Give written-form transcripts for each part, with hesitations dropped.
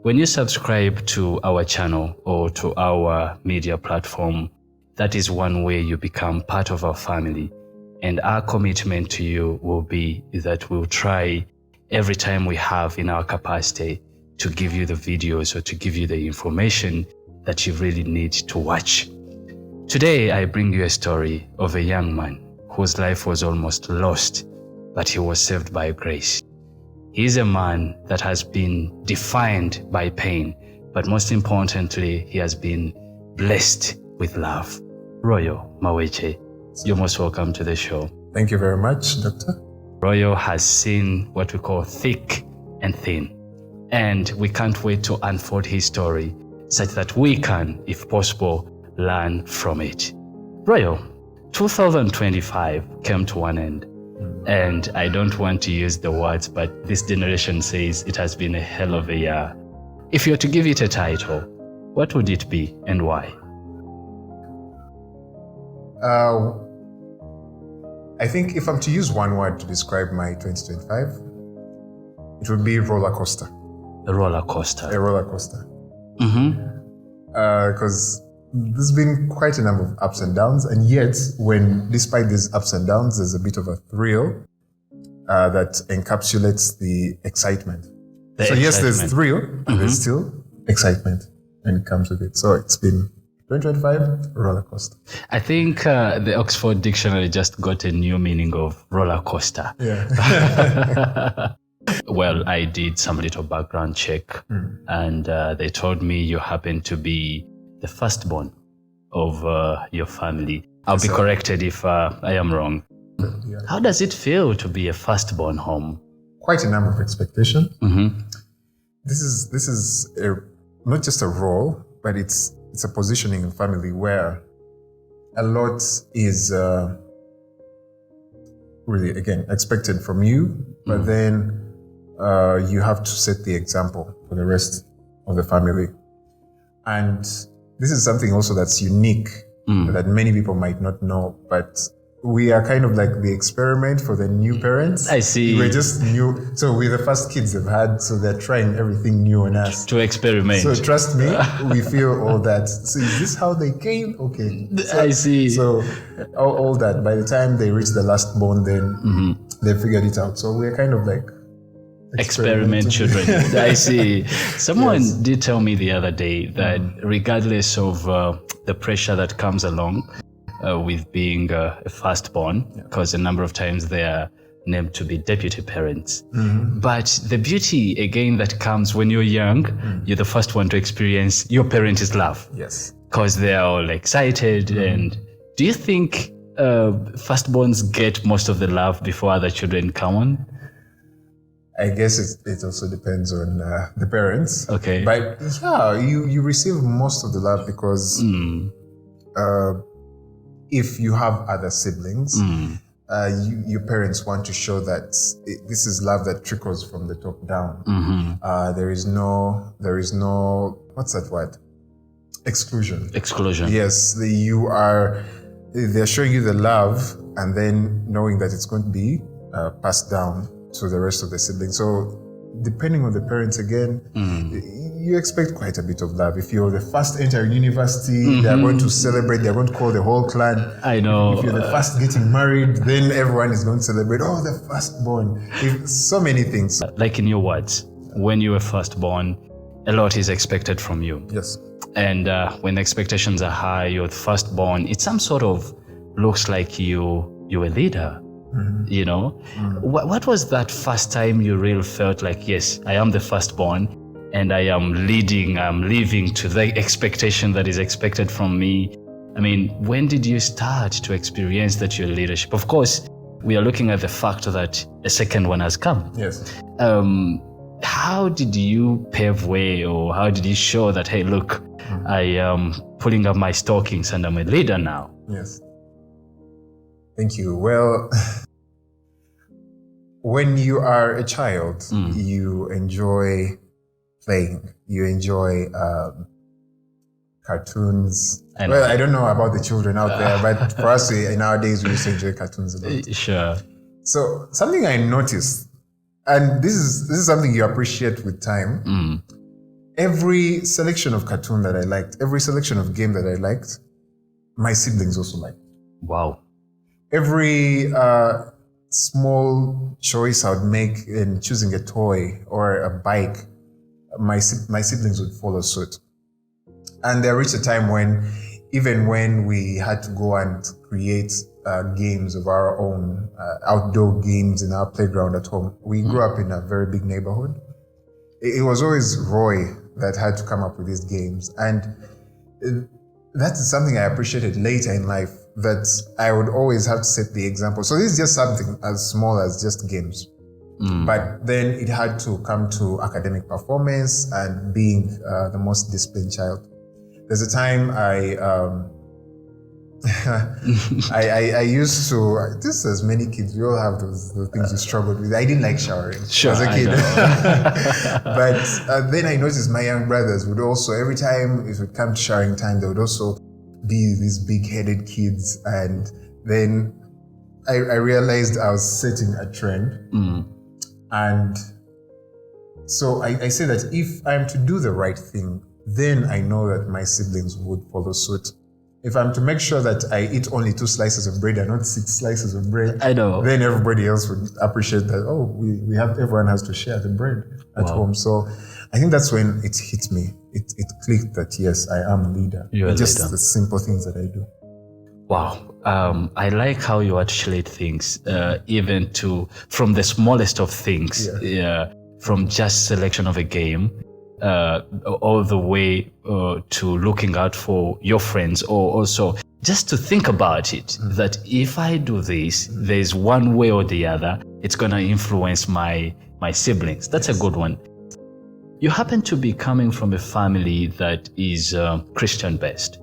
When you subscribe to our channel or to our media platform, that is one way you become part of our family. And our commitment to you will be that we'll try every time we have in our capacity to give you the videos or to give you the information that you really need to watch. Today, I bring you a story of a young man whose life was almost lost, but he was saved by grace. He is a man that has been defined by pain, but most importantly, he has been blessed with love. Royal Mawejje, you're most welcome to the show. Thank you very much, Doctor. Royal has seen what we call thick and thin, and we can't wait to unfold his story such that we can, if possible, learn from it. Royal, 2025 came to an end. And I don't want to use the words, but this generation says it has been a hell of a year. If you were to give it a title, what would it be and why? I think if I'm to use one word to describe my 2025, it would be roller coaster. A roller coaster. A roller coaster. Mm-hmm. Because there's been quite a number of ups and downs, and yet, despite these ups and downs, there's a bit of a thrill that encapsulates the excitement. Yes, there's thrill, and there's still excitement when it comes with it. So it's been 2025 roller coaster. I think the Oxford Dictionary just got a new meaning of roller coaster. Yeah. Well, I did some little background check, and they told me you happen to be the firstborn of your family. I'll be corrected if I am wrong. Yeah. How does it feel to be a firstborn home? Quite a number of expectations. Mm-hmm. This is not just a role, but it's a positioning in family where a lot is really, again, expected from you, but then you have to set the example for the rest of the family. And this is something also that's unique that many people might not know, but we are kind of like the experiment for the new parents. I see. We're just new. So we're the first kids they've had, so they're trying everything new on us. To experiment. So trust me, we feel all that. So is this how they came? Okay. So, I see. So all that. By the time they reach the last bone, then they figured it out. So we're kind of like experiment children. I see. Someone did tell me the other day that regardless of the pressure that comes along with being a firstborn, because a number of times they are named to be deputy parents. But the beauty, again, that comes when you're young, you're the first one to experience your parents' love. Yes. Because they're all excited. And do you think firstborns get most of the love before other children come on? I guess it also depends on the parents. Okay. But yeah, you receive most of the love because if you have other siblings, your parents want to show that this is love that trickles from the top down. There is no, what's that word? Exclusion. Exclusion. Yes, they're showing you the love and then knowing that it's going to be passed down to the rest of the siblings. So depending on the parents again, you expect quite a bit of love. If you're the first entering university, they're going to celebrate, they're going to call the whole clan. I know. If you're the first getting married, then everyone is going to celebrate, oh, the firstborn. So many things. Like in your words, when you were firstborn, a lot is expected from you. Yes. And when the expectations are high, you're the firstborn, it some sort of looks like you're a leader. You know, what was that first time you really felt like, yes, I am the firstborn and I am leading, I'm living to the expectation that is expected from me? I mean, when did you start to experience that your leadership? Of course, we are looking at the fact that a second one has come. Yes. How did you pave way, or how did you show that, hey, look, I am pulling up my stockings and I'm a leader now? Yes. Thank you. Well, when you are a child, you enjoy playing. You enjoy cartoons. Well, I don't know about the children out there, but for us, nowadays, we used to enjoy cartoons a lot. Sure. So something I noticed, and this is something you appreciate with time, every selection of cartoon that I liked, every selection of game that I liked, my siblings also liked. Wow. Every small choice I would make in choosing a toy or a bike, my siblings would follow suit. And there reached a time when, even when we had to go and create games of our own, outdoor games in our playground at home, we grew up in a very big neighborhood. It was always Roy that had to come up with these games. And that's something I appreciated later in life, that I would always have to set the example. So this is just something as small as just games. But then it had to come to academic performance and being the most disciplined child. There's a time I used to, just as many kids, we all have those things we struggled with. I didn't like showering as a kid. But then I noticed my young brothers would also, every time it would come to showering time, they would also be these big-headed kids. And then I realized I was setting a trend. And so I say that if I'm to do the right thing, then I know that my siblings would follow suit. If I'm to make sure that I eat only 2 slices of bread and not 6 slices of bread, I know, then everybody else would appreciate that. Oh, everyone has to share the bread at home. So I think that's when it hit me. It clicked that yes, I am a leader. You're just a leader. The simple things that I do. Wow. I like how you articulate things, even from the smallest of things, from just selection of a game, all the way to looking out for your friends, or also just to think about it, that if I do this, there's one way or the other, it's going to influence my siblings. That's a good one. You happen to be coming from a family that is Christian-based.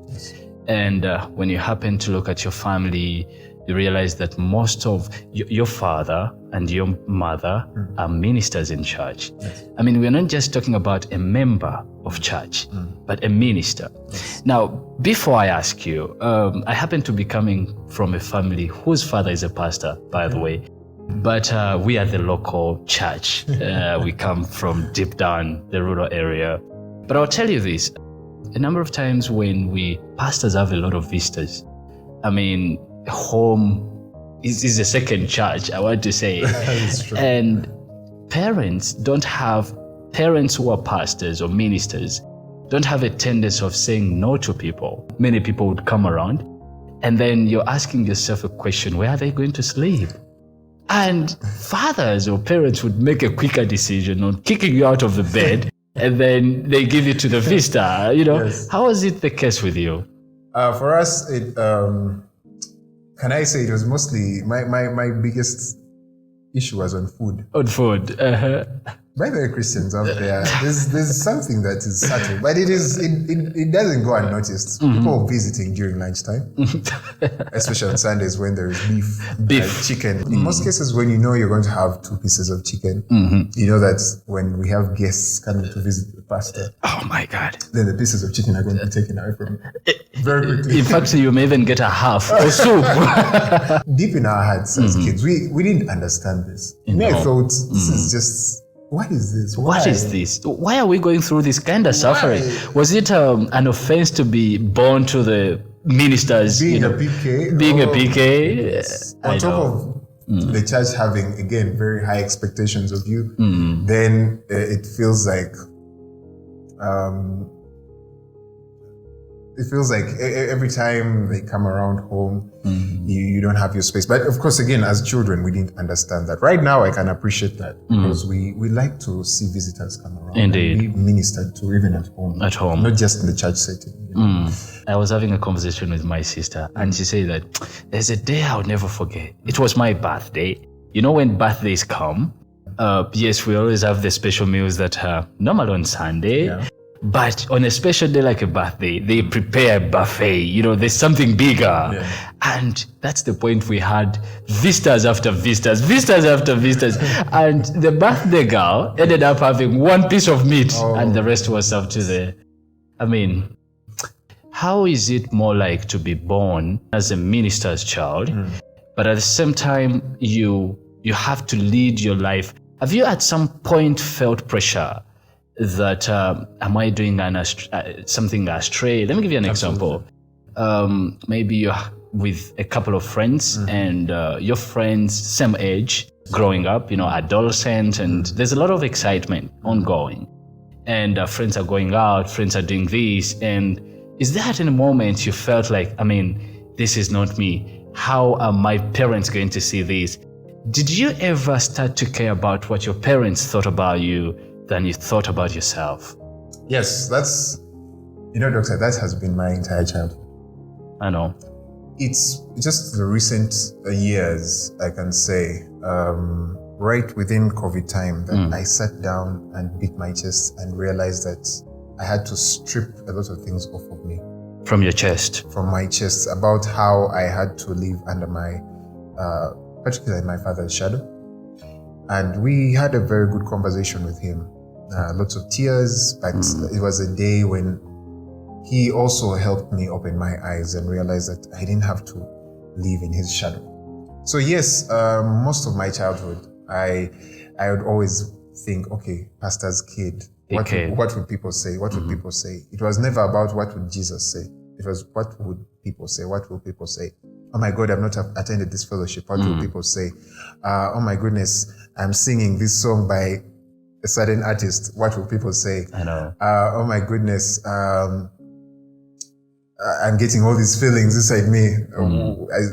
And when you happen to look at your family, you realize that most of your father and your mother are ministers in church. Yes. I mean, we're not just talking about a member of church, but a minister. Yes. Now, before I ask you, I happen to be coming from a family whose father is a pastor, by the way, but we are the local church. We come from deep down the rural area. But I'll tell you this, a number of times when pastors have a lot of visitors, I mean, home is a second church, I want to say. And parents who are pastors or ministers don't have a tendency of saying no to people. Many people would come around, and then you're asking yourself a question, where are they going to sleep? And fathers or parents would make a quicker decision on kicking you out of the bed, and then they give it to the visitor. Yes. How was it the case with you? For us, can I say it was mostly my biggest issue was on food. On food. By the way, Christians out there, there's something that is subtle, but it doesn't go unnoticed. People visiting during lunchtime, especially on Sundays when there is beef, chicken. In most cases, when you know you're going to have 2 pieces of chicken, you know that when we have guests coming to visit the pastor, oh my God, then the pieces of chicken are going to be taken away from you very quickly. In fact, you may even get a half or soup. Deep in our hearts as kids, we didn't understand this. I thought this is just. What is this? Why? What is this? Why are we going through this kind of suffering? Was it an offense to be born to the ministers? Being a PK? Being a PK? Yes. On top of the church having, again, very high expectations of you, then it feels like every time they come around home, you don't have your space. But of course, again, as children, we didn't understand that. Right now, I can appreciate that because we like to see visitors come around. Indeed. And be ministered to even at home. At home. Not just in the church setting. I was having a conversation with my sister, and she said that there's a day I'll never forget. It was my birthday. You know, when birthdays come, yes, we always have the special meals that are normal on Sunday. Yeah. But on a special day like a birthday, they prepare a buffet. There's something bigger. Yeah. And that's the point. We had visitors after visitors. And the birthday girl ended up having 1 piece of meat and the rest was served to the... I mean, how is it more like to be born as a minister's child, but at the same time, you have to lead your life? Have you at some point felt pressure that am I doing something astray? Let me give you an example. Maybe you're with a couple of friends and your friends same age, growing up, adolescent, and there's a lot of excitement ongoing. And friends are going out, friends are doing this. And is there at any moment you felt like, this is not me? How are my parents going to see this? Did you ever start to care about what your parents thought about you than you thought about yourself? Yes, that's, Doctor, that has been my entire childhood. I know. It's just the recent years, I can say, right within COVID time, that I sat down and beat my chest and realized that I had to strip a lot of things off of me. From your chest? From my chest, about how I had to live under my, particularly my father's shadow. And we had a very good conversation with him. Lots of tears, but it was a day when he also helped me open my eyes and realize that I didn't have to live in his shadow. So yes, most of my childhood, I would always think, okay, pastor's kid, what would people say? What would people say? It was never about what would Jesus say. It was what would people say? What will people say? Oh my God, I've not attended this fellowship. What will people say? Oh my goodness, I'm singing this song by a certain artist. What will people say? I know. Oh my goodness, I'm getting all these feelings inside me.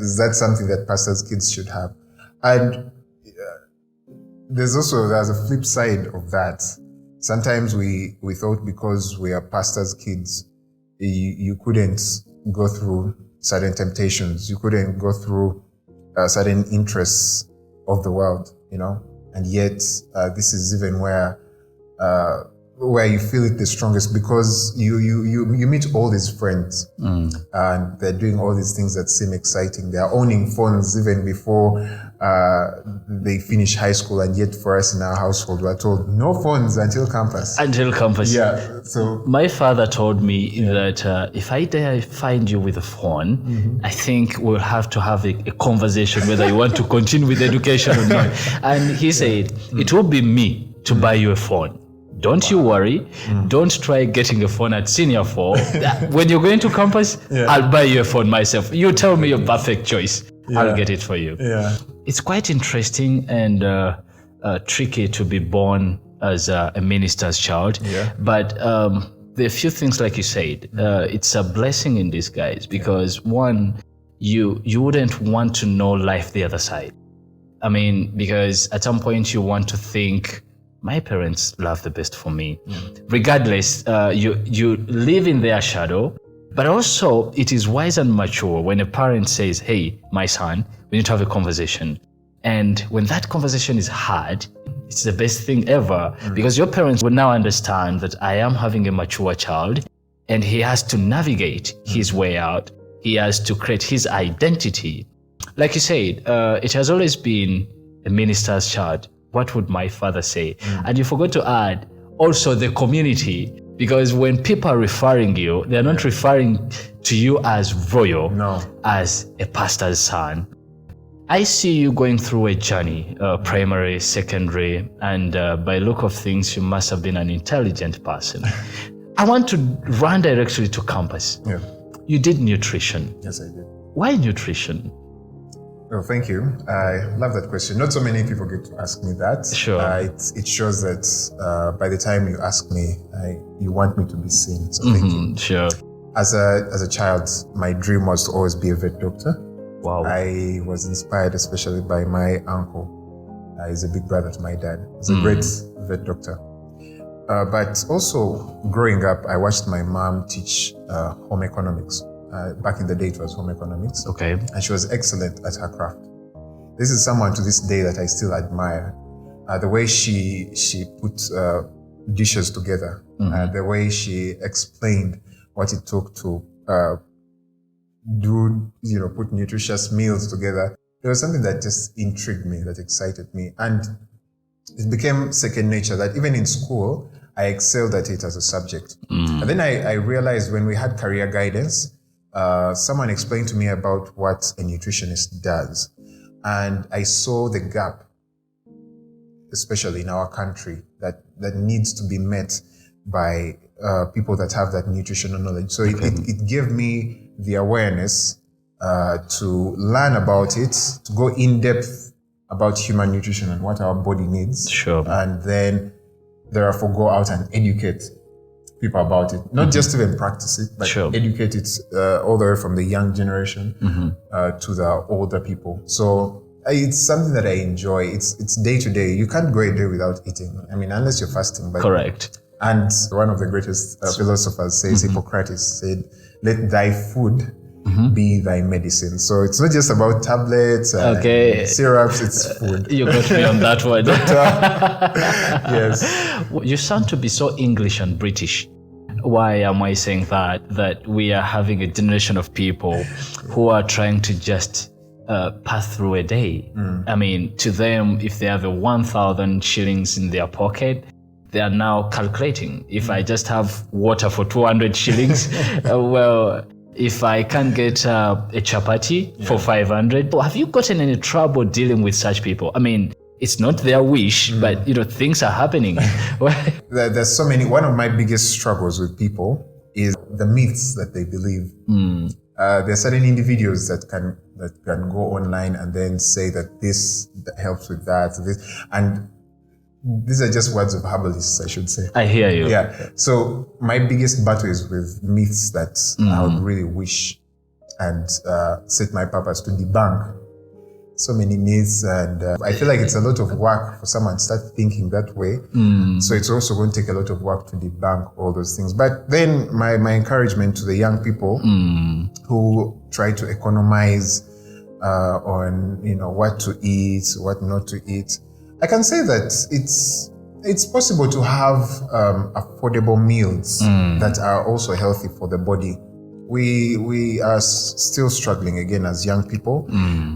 Is that something that pastors' kids should have? And there's a flip side of that. Sometimes we thought because we are pastors' kids, you couldn't go through certain temptations. You couldn't go through certain interests of the world, And yet, this is even where you feel it the strongest, because you meet all these friends and they're doing all these things that seem exciting. They're owning phones even before they finish high school, and yet for us in our household, we're told no phones until campus. Yeah. So my father told me that if I dare find you with a phone, I think we'll have to have a conversation whether you want to continue with education or not. And he said, it will be me to buy you a phone. Don't you worry. Don't try getting a phone at senior 4. When you're going to campus, I'll buy you a phone myself. You tell me your perfect choice. I'll get it for you. Yeah. It's quite interesting and tricky to be born as a minister's child. Yeah. But there are a few things, like you said, it's a blessing in disguise, because one, you wouldn't want to know life the other side. Because at some point you want to think, my parents love the best for me. Regardless, you live in their shadow, but also it is wise and mature when a parent says, hey, my son, we need to have a conversation. And when that conversation is hard, it's the best thing ever, because your parents will now understand that I am having a mature child and he has to navigate his way out. He has to create his identity. Like you said, it has always been a minister's child. What would my father say? And you forgot to add also the community, because when people are referring you, they're not referring to you as royal, as a pastor's son. I see you going through a journey, primary, secondary, and by look of things, you must have been an intelligent person. I want to run directly to campus. Yeah. You did nutrition. Yes, I did. Why nutrition? Oh, thank you. I love that question. Not so many people get to ask me that. Sure. It shows that by the time you ask me, you want me to be seen. So thank you. Sure. As a child, my dream was to always be a vet doctor. Wow. I was inspired especially by my uncle. He's a big brother to my dad. He's a great vet doctor. But also growing up, I watched my mom teach home economics. Back in the day, it was home economics. Okay. And she was excellent at her craft. This is someone to this day that I still admire. The way she put dishes together, the way she explained what it took to put nutritious meals together. There was something that just intrigued me, that excited me. And it became second nature, that even in school, I excelled at it as a subject. And then I realized when we had career guidance, someone explained to me about what a nutritionist does. And I saw the gap especially in our country, that needs to be met by people that have that nutritional knowledge. So it gave me the awareness to learn about it, to go in depth about human nutrition and what our body needs. Sure. And then therefore go out and educate people about it. Not just even practice it, but educate it all the way from the young generation to the older people. So it's something that I enjoy. It's day to day. You can't go a day without eating. I mean, unless you're fasting. But correct. And one of the greatest philosophers says, Hippocrates said, "Let thy food be thy medicine." So it's not just about tablets and syrups, it's food. You got me on that one. Yes. You sound to be so English and British. Why am I saying that? That we are having a generation of people who are trying to just pass through a day. I mean, to them, if they have 1,000 shillings in their pocket, they are now calculating. If I just have water for 200 shillings, well, if I can't get a chapati for 500, have you gotten any trouble dealing with such people? I mean, it's not their wish, but things are happening. There's so many. One of my biggest struggles with people is the myths that they believe. There are certain individuals that can go online and then say that this helps with that, and these are just words of herbalists, I should say. I hear you. Yeah. So my biggest battle is with myths that I would really wish and set my purpose to debunk. So many myths, and I feel like it's a lot of work for someone to start thinking that way. So it's also going to take a lot of work to debunk all those things. But then my encouragement to the young people who try to economize on what to eat, what not to eat, I can say that it's possible to have affordable meals that are also healthy for the body. We are still struggling again as young people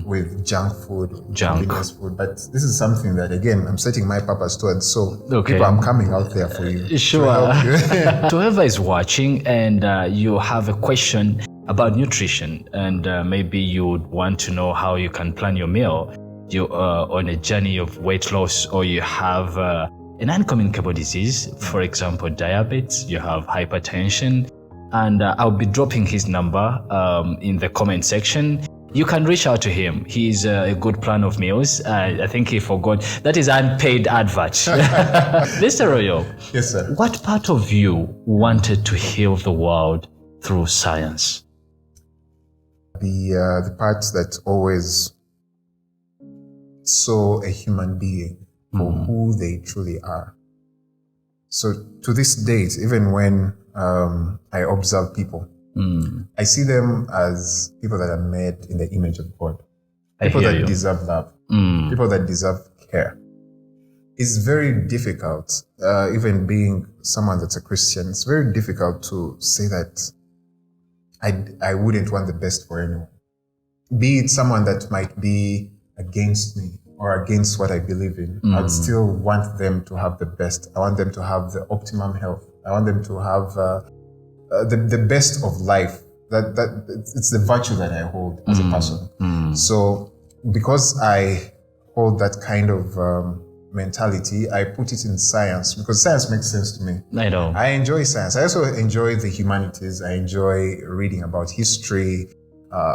with junk food, convenience food. But this is something that, again, I'm setting my purpose towards. So people, I'm coming out there for you. Sure. To whoever is watching and you have a question about nutrition and maybe you would want to know how you can plan your meal, you are on a journey of weight loss, or you have an uncommunicable disease, for example, diabetes, you have hypertension, and I'll be dropping his number in the comment section. You can reach out to him. He's a good plan of meals. I think he forgot. That is unpaid advert. Mr. Royal. Yes, sir. What part of you wanted to heal the world through science? The parts that always saw a human being for who they truly are. So to this date, even when I observe people, I see them as people that are made in the image of God. People that deserve love. People that deserve care. It's very difficult, even being someone that's a Christian, it's very difficult to say that I wouldn't want the best for anyone. Be it someone that might be against me or against what I believe in, I'd still want them to have the best. I want them to have the optimum health. I want them to have the best of life. That it's the virtue that I hold as a person. So because I hold that kind of mentality, I put it in science because science makes sense to me. I know. I enjoy science. I also enjoy the humanities. I enjoy reading about history,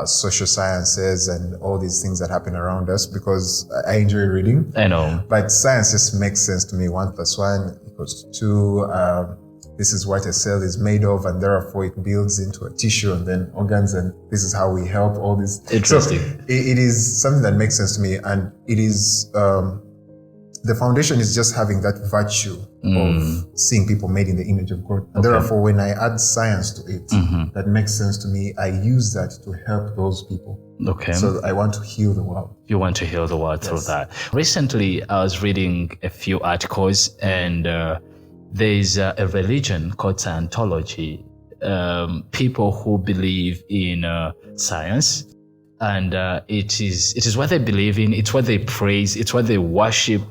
social sciences, and all these things that happen around us because I enjoy reading. I know. But science just makes sense to me. 1 + 1 = 2. This is what a cell is made of, and therefore it builds into a tissue and then organs, and this is how we help all this. Interesting. So it is something that makes sense to me, and it is the foundation is just having that virtue of seeing people made in the image of God. And therefore, when I add science to it, that makes sense to me. I use that to help those people. Okay. So I want to heal the world. You want to heal the world through that. Recently, I was reading a few articles, and there's a religion called Scientology. People who believe in science, and it is what they believe in. It's what they praise. It's what they worship.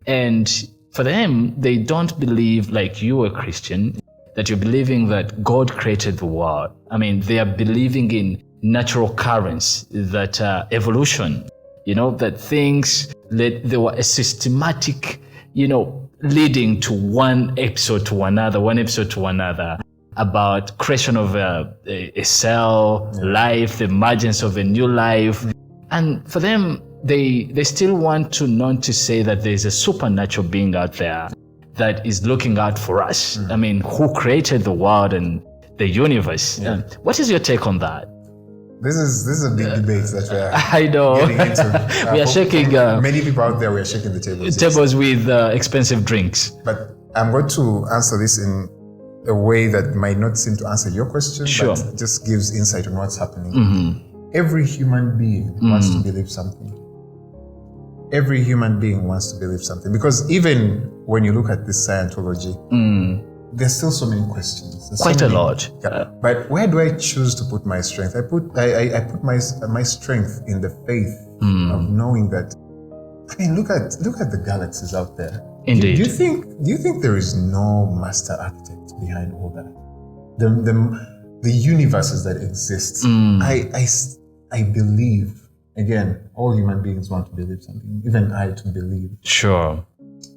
And for them, they don't believe like you, a Christian, that you're believing that God created the world. I mean, they are believing in natural currents, that evolution, that things, there were a systematic leading to one episode to another, about creation of a cell, life, the emergence of a new life. And for them, they still want to say that there's a supernatural being out there that is looking out for us. I mean, who created the world and the universe? What is your take on that? This is a big debate that we are I know. getting into. We are shaking. Many people out there, we are shaking the tables. Tables with expensive drinks. But I'm going to answer this in a way that might not seem to answer your question, but just gives insight on what's happening. Every human being wants to believe something. Every human being wants to believe something. Because even when you look at this Scientology, there's still so many questions. There's Quite a lot. But where do I choose to put my strength? I put my strength in the faith of knowing that. I mean, look at the galaxies out there. Indeed. Do you think there is no master architect behind all that? The universes that exist. I believe, again, all human beings want to believe something. Even I to believe. Sure.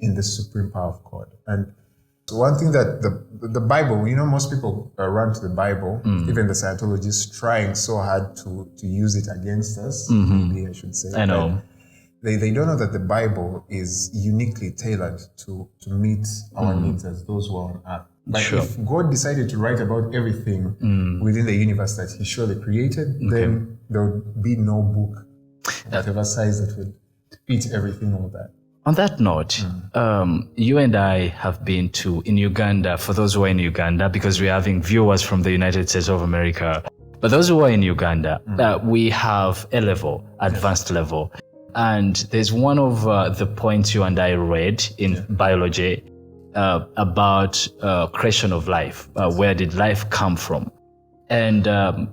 In the supreme power of God. And one thing that the Bible, most people run to the Bible, even the Scientologists trying so hard to use it against us, maybe I should say. I know. They don't know that the Bible is uniquely tailored to meet our needs as those who are on earth. But if God decided to write about everything within the universe that he surely created, then there would be no book of whatever size that would fit everything, all that. On that note, you and I have been in Uganda, for those who are in Uganda, because we're having viewers from the United States of America. But those who are in Uganda, we have A level, advanced level. And there's one of the points you and I read in biology about creation of life. Where did life come from? And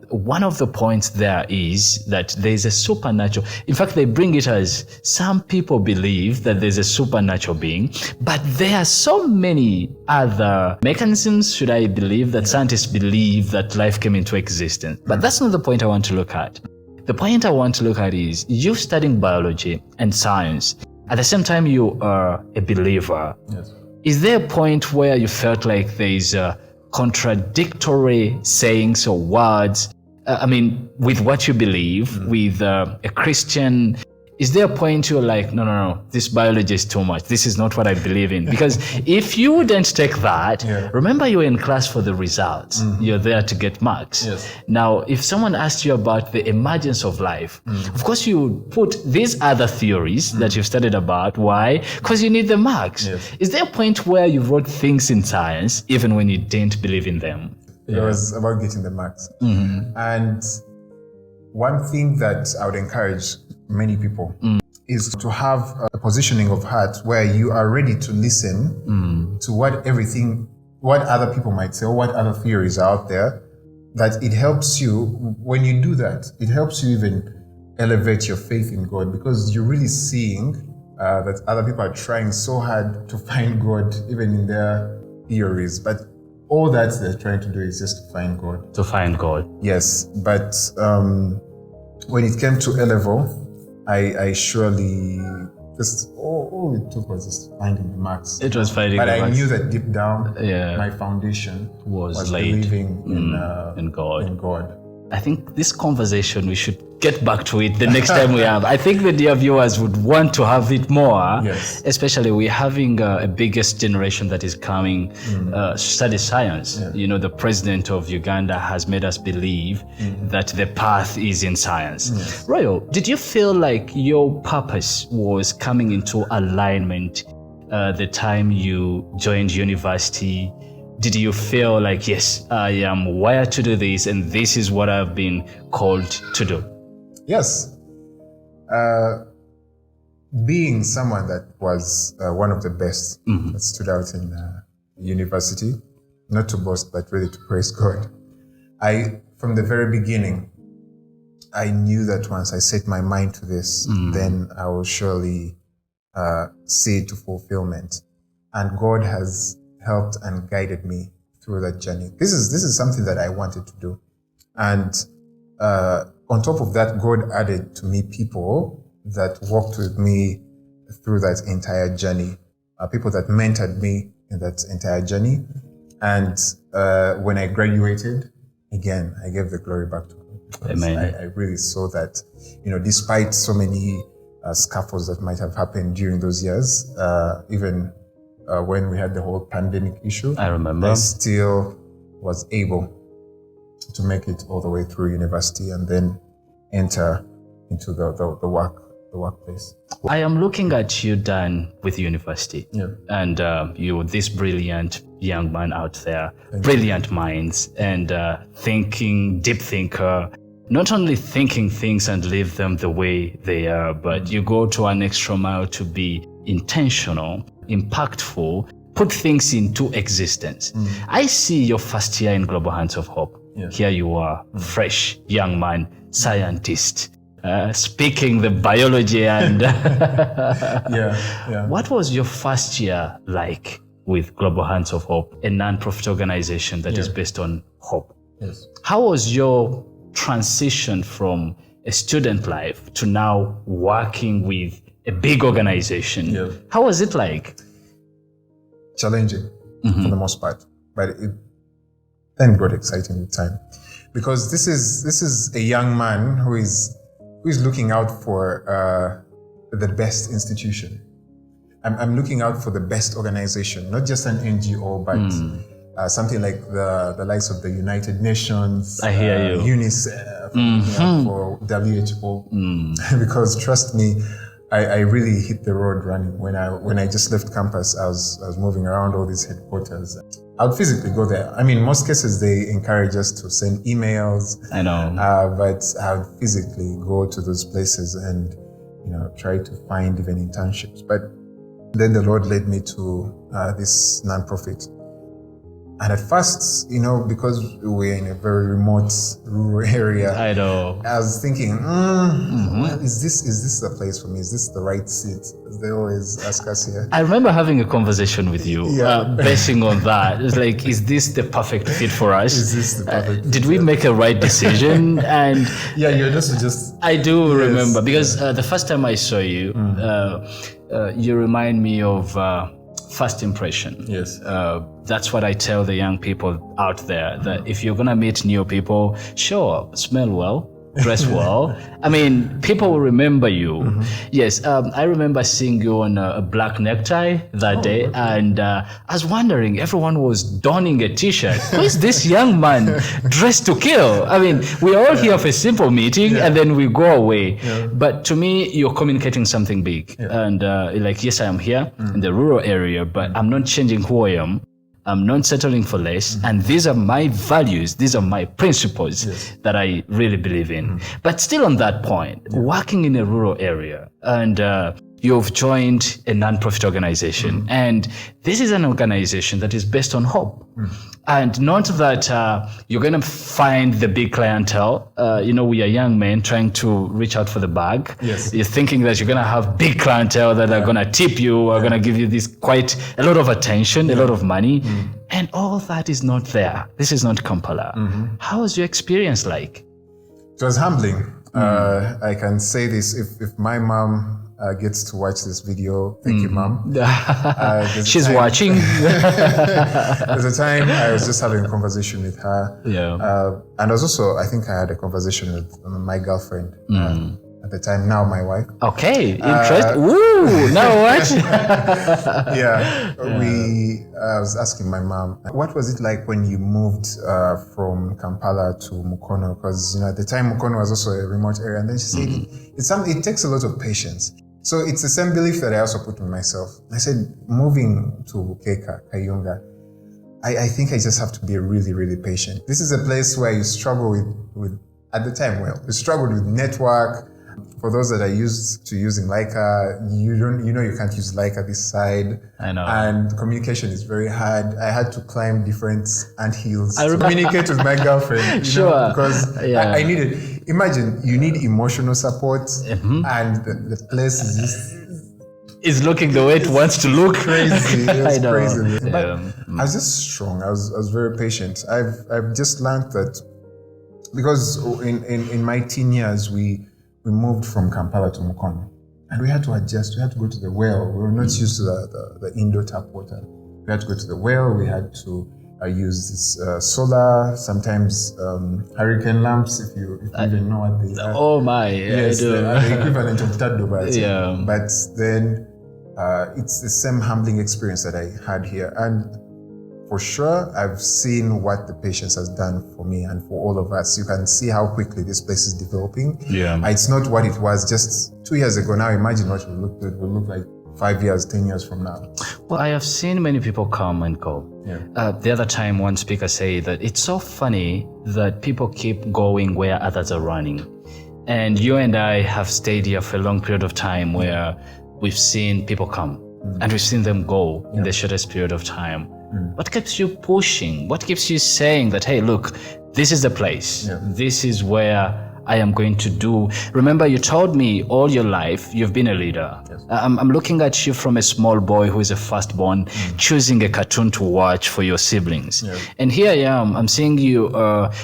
one of the points there is that there's a supernatural. In fact, they bring it as some people believe that there's a supernatural being, but there are so many other mechanisms, should I believe, that scientists believe that life came into existence. But that's not the point I want to look at. The point I want to look at is you studying biology and science. At the same time, you are a believer. Yes. Is there a point where you felt like there's contradictory sayings or words? With what you believe, with a Christian, is there a point you're like, no, this biology is too much. This is not what I believe in. Because if you wouldn't take that, remember you were in class for the results. You're there to get marks. Yes. Now, if someone asked you about the emergence of life, of course you would put these other theories that you've studied about. Why? Because you need the marks. Yes. Is there a point where you wrote things in science, even when you didn't believe in them? It was about getting the marks. And one thing that I would encourage many people is to have a positioning of heart where you are ready to listen to what other people might say or what other theories are out there, that it helps you. When you do that, it helps you even elevate your faith in God, because you're really seeing that other people are trying so hard to find God even in their theories, but all that they're trying to do is just to find God. To find God. Yes, but when it came to A level, I surely just all it took was just finding the marks. It was finding but the marks. But I knew that deep down, my foundation was laid believing in God. In God. I think this conversation, we should get back to it the next time we have. I think the dear viewers would want to have it more. Yes. Especially we're having a biggest generation that is coming study science. Yeah. The president of Uganda has made us believe that the path is in science. Yes. Royal, did you feel like your purpose was coming into alignment the time you joined university? Did you feel like, yes, I am wired to do this and this is what I've been called to do? Yes. Being someone that was one of the best that stood out in university, not to boast, but really to praise God. From the very beginning, I knew that once I set my mind to this, then I will surely see it to fulfillment. And God has helped and guided me through that journey. This is something that I wanted to do. And on top of that, God added to me people that walked with me through that entire journey. people that mentored me in that entire journey. And when I graduated, again, I gave the glory back to God. Amen. I really saw that, despite so many scuffles that might have happened during those years, even when we had the whole pandemic issue, I remember. I still was able to make it all the way through university and then enter into the workplace. I am looking at you, Dan, with university. Yeah. And you're this brilliant young man out there, brilliant minds, and deep thinker. Not only thinking things and live them the way they are, but you go to an extra mile to be intentional, impactful, put things into existence. I see your first year in Global Hands of Hope. Yeah. Here you are, fresh, young man, scientist, speaking the biology and... Yeah. What was your first year like with Global Hands of Hope, a non-profit organization that is based on hope? Yes. How was your transition from a student life to now working with a big organization? Yeah. How was it like? Challenging for the most part, but it then got exciting with time, because this is a young man who is looking out for the best institution. I'm looking out for the best organization, not just an NGO, but something like the likes of the United Nations, I hear you. UNICEF, for WHO, because trust me, I really hit the road running. When I just left campus, I was moving around all these headquarters. I would physically go there. I mean, most cases they encourage us to send emails. I know. But I would physically go to those places and, try to find even internships. But then the Lord led me to this nonprofit. And at first, because we're in a very remote rural area, I know. I was thinking, well, is this the place for me? Is this the right seat? As they always ask us here. I remember having a conversation with you, basing on that. It's like, is this the perfect fit for us? Is this the perfect fit? Did we make a right decision? And you're just. I do remember, because the first time I saw you, you remind me of first impression. Yes. That's what I tell the young people out there, that if you're going to meet new people, show up, smell well, dress well. I mean, people will remember you. Yes, I remember seeing you on a black necktie that day, and I was wondering, everyone was donning a t-shirt. Who is this young man dressed to kill? I mean, we're all here for a simple meeting, and then we go away. But to me, you're communicating something big. And like, yes, I am here in the rural area, but I'm not changing who I am. I'm not settling for less. And these are my values. These are my principles that I really believe in. But still on that point, working in a rural area, and you've joined a non-profit organization. And this is an organization that is based on hope. And not that you're going to find the big clientele. We are young men trying to reach out for the bag. Yes. You're thinking that you're going to have big clientele that are going to tip you, are going to give you this quite a lot of attention, a lot of money. And all that is not there. This is not Kampala. How was your experience like? It was humbling. I can say this, if my mom gets to watch this video, thank you, Mom. She's watching. There's a time I was just having a conversation with her. And I think I had a conversation with my girlfriend at the time, now my wife. Okay, interesting. Woo, now what? I was asking my mom, what was it like when you moved from Kampala to Mukono? Because at the time Mukono was also a remote area. And then she said, it takes a lot of patience. So it's the same belief that I also put in myself. I said, moving to Kayunga, I think I just have to be really, really patient. This is a place where you struggle with at the time, you struggled with network. For those that are used to using Leica, you can't use Leica this side. I know. And communication is very hard. I had to climb different anthills to communicate with my girlfriend. Because I needed, imagine, you need emotional support and the place is just... Is looking the way it wants to look. Crazy. It was crazy. But I was just strong. I was very patient. I've just learned that, because in my teen years, we moved from Kampala to Mukono. And we had to adjust. We had to go to the well. We were not used to the indoor tap water. We had to go to the well. We had to use this solar, sometimes hurricane lamps, if you even know what they are. Oh my, yes, I do. The equivalent of Tado. Yeah. But then it's the same humbling experience that I had here. And for sure, I've seen what the patients has done for me and for all of us. You can see how quickly this place is developing. Yeah. It's not what it was just 2 years ago. Now imagine what it will look like 5 years, 10 years from now. Well, I have seen many people come and go. Yeah. The other time, one speaker said that it's so funny that people keep going where others are running. And you and I have stayed here for a long period of time where we've seen people come and we've seen them go in the shortest period of time. What keeps you pushing? What keeps you saying that, hey, look, this is the place. Yeah. This is where I am going to do. Remember, you told me all your life you've been a leader. Yes. I'm looking at you from a small boy who is a firstborn, choosing a cartoon to watch for your siblings. Yeah. And here I am. I'm seeing you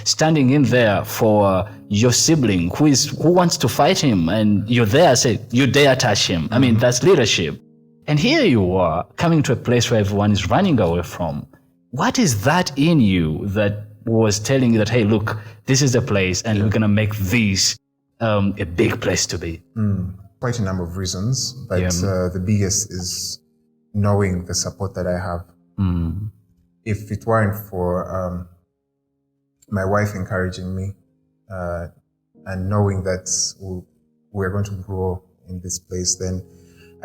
standing in there for your sibling who wants to fight him, and you're there. Say you dare touch him. I mean, that's leadership. And here you are coming to a place where everyone is running away from. What is that in you that was telling you that, hey, look, this is the place and we're going to make this a big place to be? Quite a number of reasons, but the biggest is knowing the support that I have. If it weren't for my wife encouraging me and knowing that we're going to grow in this place, then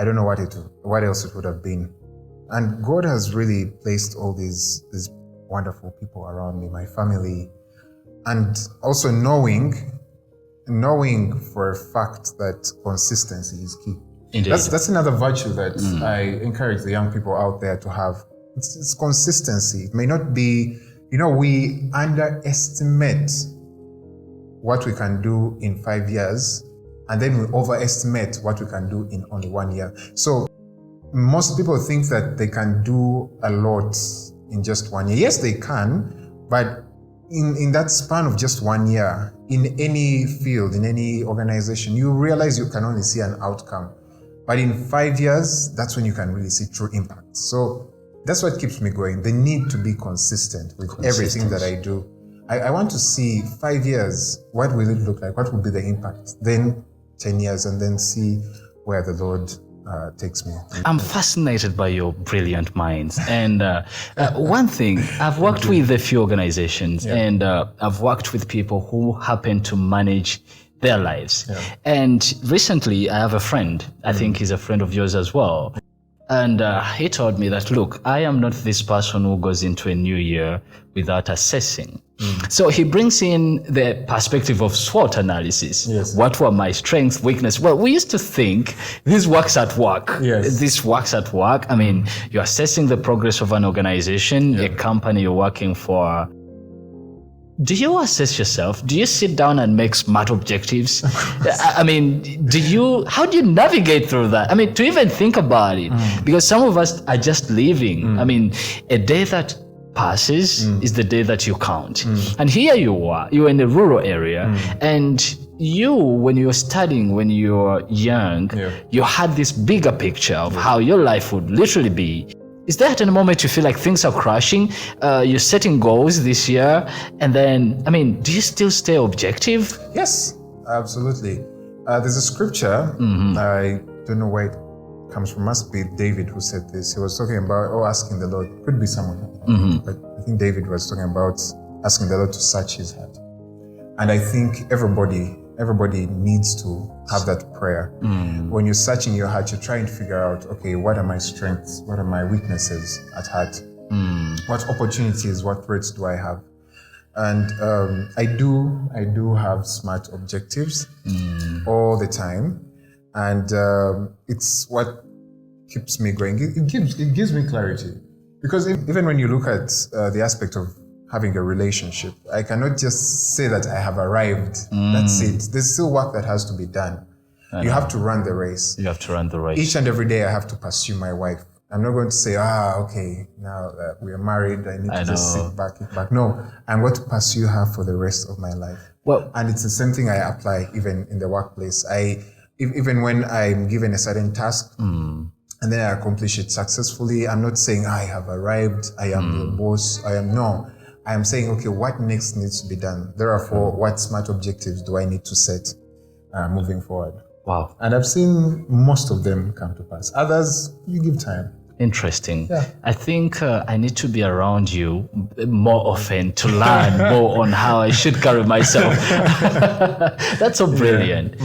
I don't know what else it would have been. And God has really placed all these wonderful people around me, my family, and also knowing for a fact that consistency is key. Indeed. That's another virtue that I encourage the young people out there to have. It's consistency. It may not be, we underestimate what we can do in 5 years, and then we overestimate what we can do in only 1 year. So most people think that they can do a lot in just 1 year. Yes, they can, but in that span of just 1 year, in any field, in any organization, you realize you can only see an outcome. But in 5 years, that's when you can really see true impact. So that's what keeps me going. The need to be consistent with everything that I do. I want to see 5 years, what will it look like? What will be the impact? Then 10 years, and then see where the Lord takes me. I'm fascinated by your brilliant minds. And one thing, I've worked with a few organizations and I've worked with people who happen to manage their lives. Yeah. And recently I have a friend, I think he's a friend of yours as well. And he told me that, look, I am not this person who goes into a new year without assessing. So he brings in the perspective of SWOT analysis. Yes. What were my strengths, weakness? Well, we used to think this works at work. Yes. This works at work. I mean, you're assessing the progress of an organization, a company you're working for. Do you assess yourself? Do you sit down and make smart objectives? I mean, how do you navigate through that? I mean, to even think about it, because some of us are just living. I mean, a day that passes is the day that you count. And here you're in a rural area, and when you're studying, when you're young, you had this bigger picture of how your life would literally be. Is there at any moment you feel like things are crashing? You're setting goals this year, and then, I mean, do you still stay objective? Yes, absolutely. There's a scripture, I don't know where it comes from, must be David who said this. He was talking about, asking the Lord, could be someone, but I think David was talking about asking the Lord to search his heart. And I think everybody needs to have that prayer. When you're searching your heart, you're trying to figure out, okay, what are my strengths? What are my weaknesses at heart? What opportunities, what threats do I have? And I do have smart objectives all the time. And it's what keeps me going. It gives me clarity. Because even when you look at the aspect of having a relationship, I cannot just say that I have arrived. That's it. There's still work that has to be done. You have to run the race. You have to run the race. Each and every day I have to pursue my wife. I'm not going to say, okay, now that we are married, I need to just sit back. No, I'm going to pursue her for the rest of my life. Well, and it's the same thing I apply even in the workplace. even when I'm given a certain task and then I accomplish it successfully, I'm not saying I have arrived, I am the boss, I am saying, okay, what next needs to be done? Therefore, what smart objectives do I need to set moving forward? Wow. And I've seen most of them come to pass. Others, you give time. Interesting. Yeah. I think I need to be around you more often to learn more on how I should carry myself. That's so brilliant.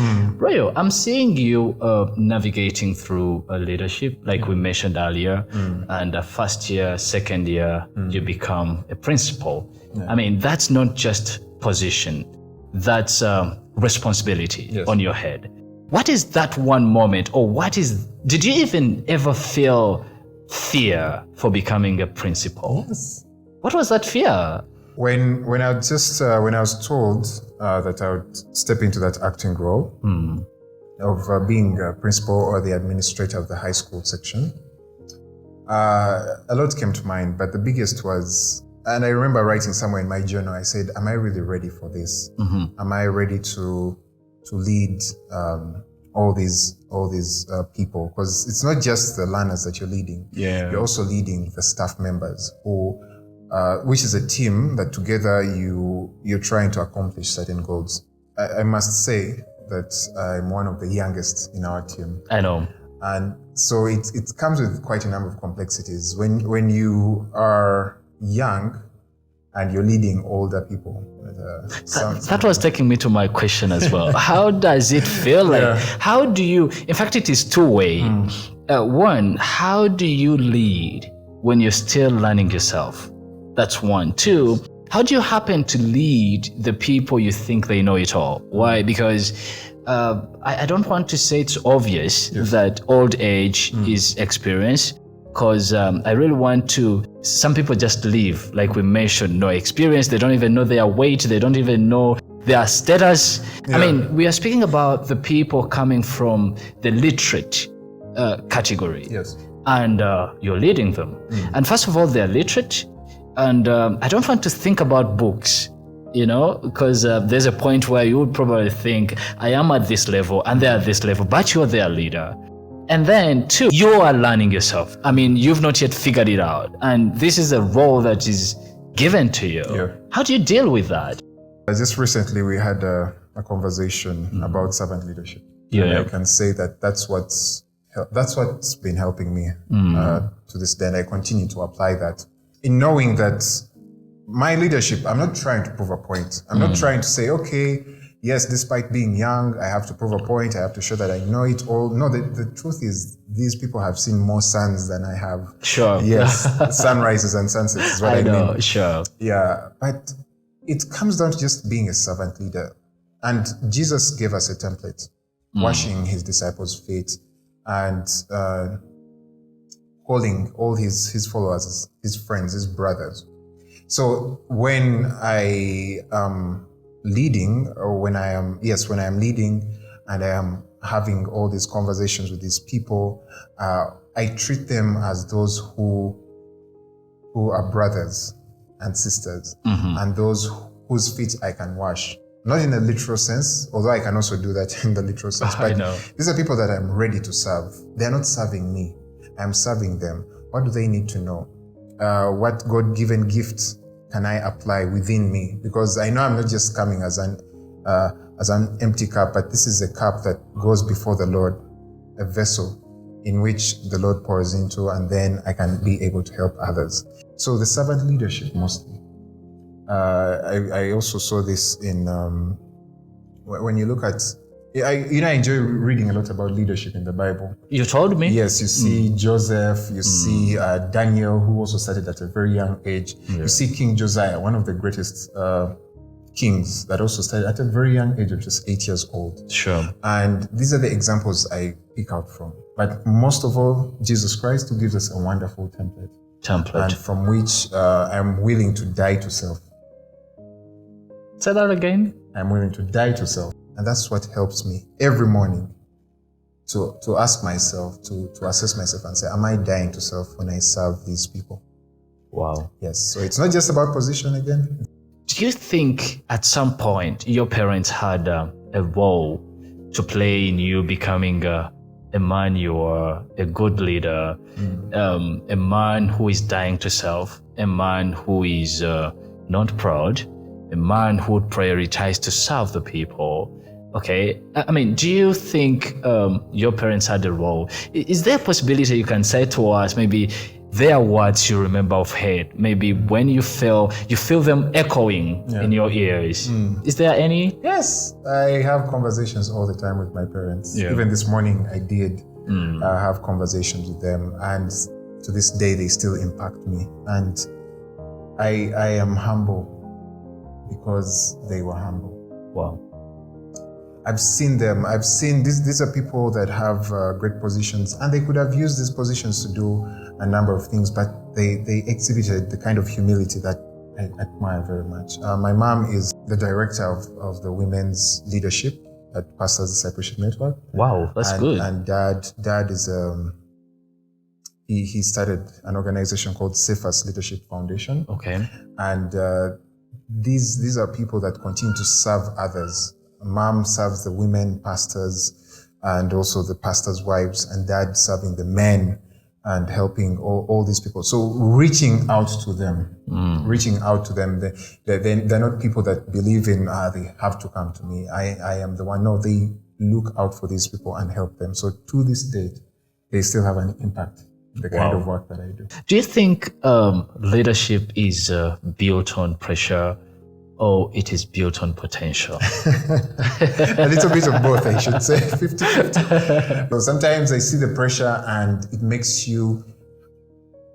Royal, I'm seeing you navigating through leadership, like we mentioned earlier, and first year, second year, you become a principal. I mean, that's not just position, that's responsibility on your head. What is that one moment, or did you even ever feel fear for becoming a principal? Yes. What was that fear? When I was told that I would step into that acting role of being a principal or the administrator of the high school section, a lot came to mind, but the biggest was, and I remember writing somewhere in my journal, I said, am I really ready for this? Am I ready to lead all these people? Because it's not just the learners that you're leading. Yeah. You're also leading the staff members which is a team that together you're trying to accomplish certain goals. I must say that I'm one of the youngest in our team. I know. And so it comes with quite a number of complexities. When you are young and you're leading older people. That was taking me to my question as well. How does it feel like? Yeah. How do you, in fact, it is two-way. One, how do you lead when you're still learning yourself? That's one. Two, how do you happen to lead the people you think they know it all? Why? Because I don't want to say it's obvious that old age is experience. Because I really want to, some people just leave, like we mentioned, no experience, they don't even know their weight, they don't even know their status. I mean, we are speaking about the people coming from the literate category. Yes. And you're leading them. And first of all, they're literate. And I don't want to think about books, because there's a point where you would probably think, I am at this level and they're at this level, but you're their leader. And then two, you are learning yourself. I mean, you've not yet figured it out. And this is a role that is given to you. Yeah. How do you deal with that? Just recently, we had a conversation about servant leadership. Yeah. And I can say that that's what's been helping me to this day. And I continue to apply that in knowing that my leadership, I'm not trying to prove a point. I'm not trying to say, okay, yes, despite being young, I have to prove a point. I have to show that I know it all. No, the truth is these people have seen more suns than I have. Sure. Yes, sunrises and sunsets is what I know, mean. Sure. Yeah, but it comes down to just being a servant leader. And Jesus gave us a template, washing his disciples' feet and calling all his followers, his friends, his brothers. So when I am leading, or when I am leading and I am having all these conversations with these people, I treat them as those who are brothers and sisters and those whose feet I can wash. Not in a literal sense, although I can also do that in the literal sense. But these are people that I'm ready to serve. They're not serving me. I'm serving them. What do they need to know? What God-given gifts can I apply within me? Because I know I'm not just coming as an empty cup, but this is a cup that goes before the Lord, a vessel in which the Lord pours into, and then I can be able to help others. So the servant leadership mostly. I also saw this in when you look at. I enjoy reading a lot about leadership in the Bible. You told me? Yes, you see Joseph, you see Daniel, who also started at a very young age. Yeah. You see King Josiah, one of the greatest kings that also started at a very young age of just 8 years old. Sure. And these are the examples I pick out from. But most of all, Jesus Christ, who gives us a wonderful template. And from which I'm willing to die to self. Say that again. I'm willing to die to self. And that's what helps me every morning to ask myself, to assess myself and say, am I dying to self when I serve these people? Wow. Yes. So it's not just about position again. Do you think at some point your parents had a role to play in you becoming a man you are, a good leader, a man who is dying to self, a man who is not proud, a man who would prioritize to serve the people. Okay, I mean, do you think your parents had a role? Is there a possibility you can say to us, maybe their words you remember of hate, maybe when you feel them echoing in your ears? Is there any? Yes, I have conversations all the time with my parents. Even this morning I did have conversations with them, and to this day they still impact me. And I am humble because they were humble. Wow. I've seen them. I've seen these are people that have great positions, and they could have used these positions to do a number of things, but they exhibited the kind of humility that I admire very much. My mom is the director of the women's leadership at Pastors Discipleship Network. Wow, that's good. And dad is he started an organization called Safest Leadership Foundation. Okay. And these are people that continue to serve others. Mom serves the women pastors and also the pastors' wives, and dad serving the men and helping all these people. So reaching out to them, they're not people that believe in, they have to come to me. I am the one. No, they look out for these people and help them. So to this date, they still have an impact, the kind of work that I do. Do you think leadership is built on pressure, or it is built on potential? A little bit of both, I should say, 50-50. So sometimes I see the pressure and it makes you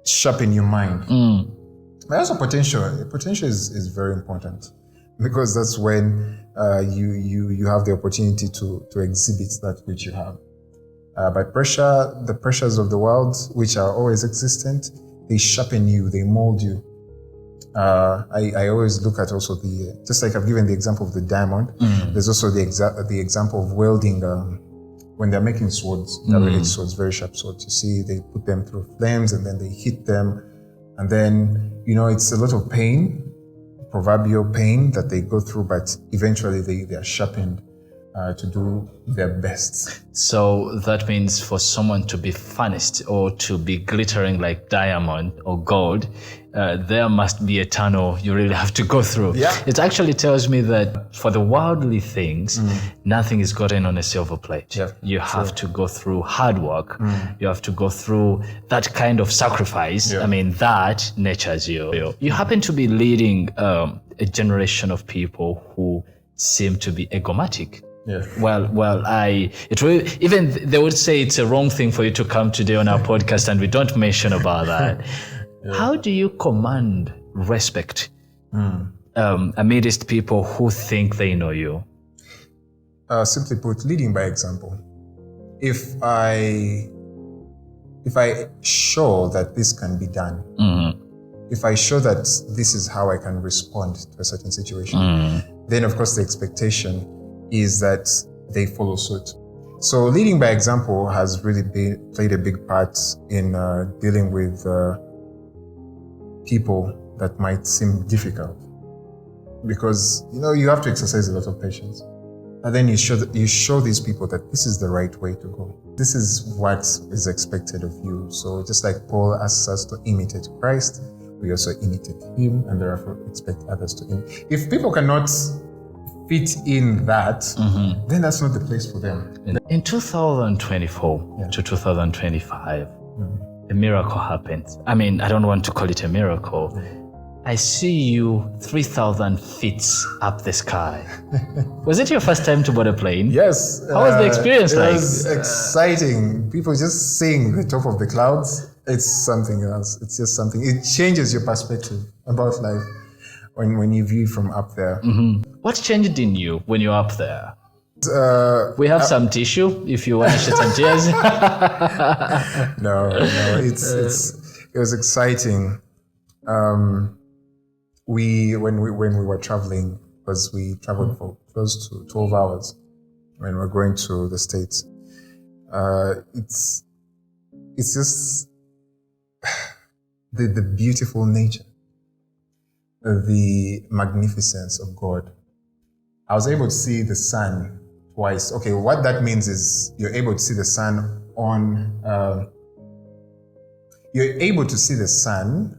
sharpen your mind. But also potential. Potential is very important, because that's when you have the opportunity to exhibit that which you have. But pressure, the pressures of the world, which are always existent, they sharpen you, they mold you. I always look at also just like I've given the example of the diamond, there's also the example of welding, when they're making swords, double-edged swords, very sharp swords. You see, they put them through flames and then they hit them. And then, it's a lot of pain, proverbial pain that they go through, but eventually they are sharpened to do their best. So that means for someone to be furnished or to be glittering like diamond or gold, there must be a tunnel you really have to go through. Yeah. It actually tells me that for the worldly things, nothing is gotten on a silver plate. Yeah, you have to go through hard work. You have to go through that kind of sacrifice. Yeah. I mean, that natures you. You happen to be leading a generation of people who seem to be egomatic. Yeah. Even they would say it's a wrong thing for you to come today on our podcast, and we don't mention about that. Yeah. How do you command respect amidst people who think they know you? Simply put, leading by example. If I show that this can be done, if I show that this is how I can respond to a certain situation, then of course the expectation is that they follow suit. So leading by example has really played a big part in dealing with people that might seem difficult, because you have to exercise a lot of patience, and then you show these people that this is the right way to go. This is what is expected of you. So just like Paul asks us to imitate Christ, we also imitate him, and therefore expect others to imitate. If people cannot fit in that, then that's not the place for them. In 2024 to 2025, a miracle happened. I mean, I don't want to call it a miracle. I see you 3,000 feet up the sky. Was it your first time to board a plane? Yes. How was the experience like? It was exciting. People just seeing the top of the clouds. It's something else. It's just something. It changes your perspective about life when you view from up there. What changed in you when you're up there? We have some tissue if you want to shed some tears. No, it was exciting. When we were traveling, because we traveled for close to 12 hours when we were going to the States. It's just the beautiful nature, the magnificence of God. I was able to see the sun twice. Okay, what that means is you're able to see the sun you're able to see the sun,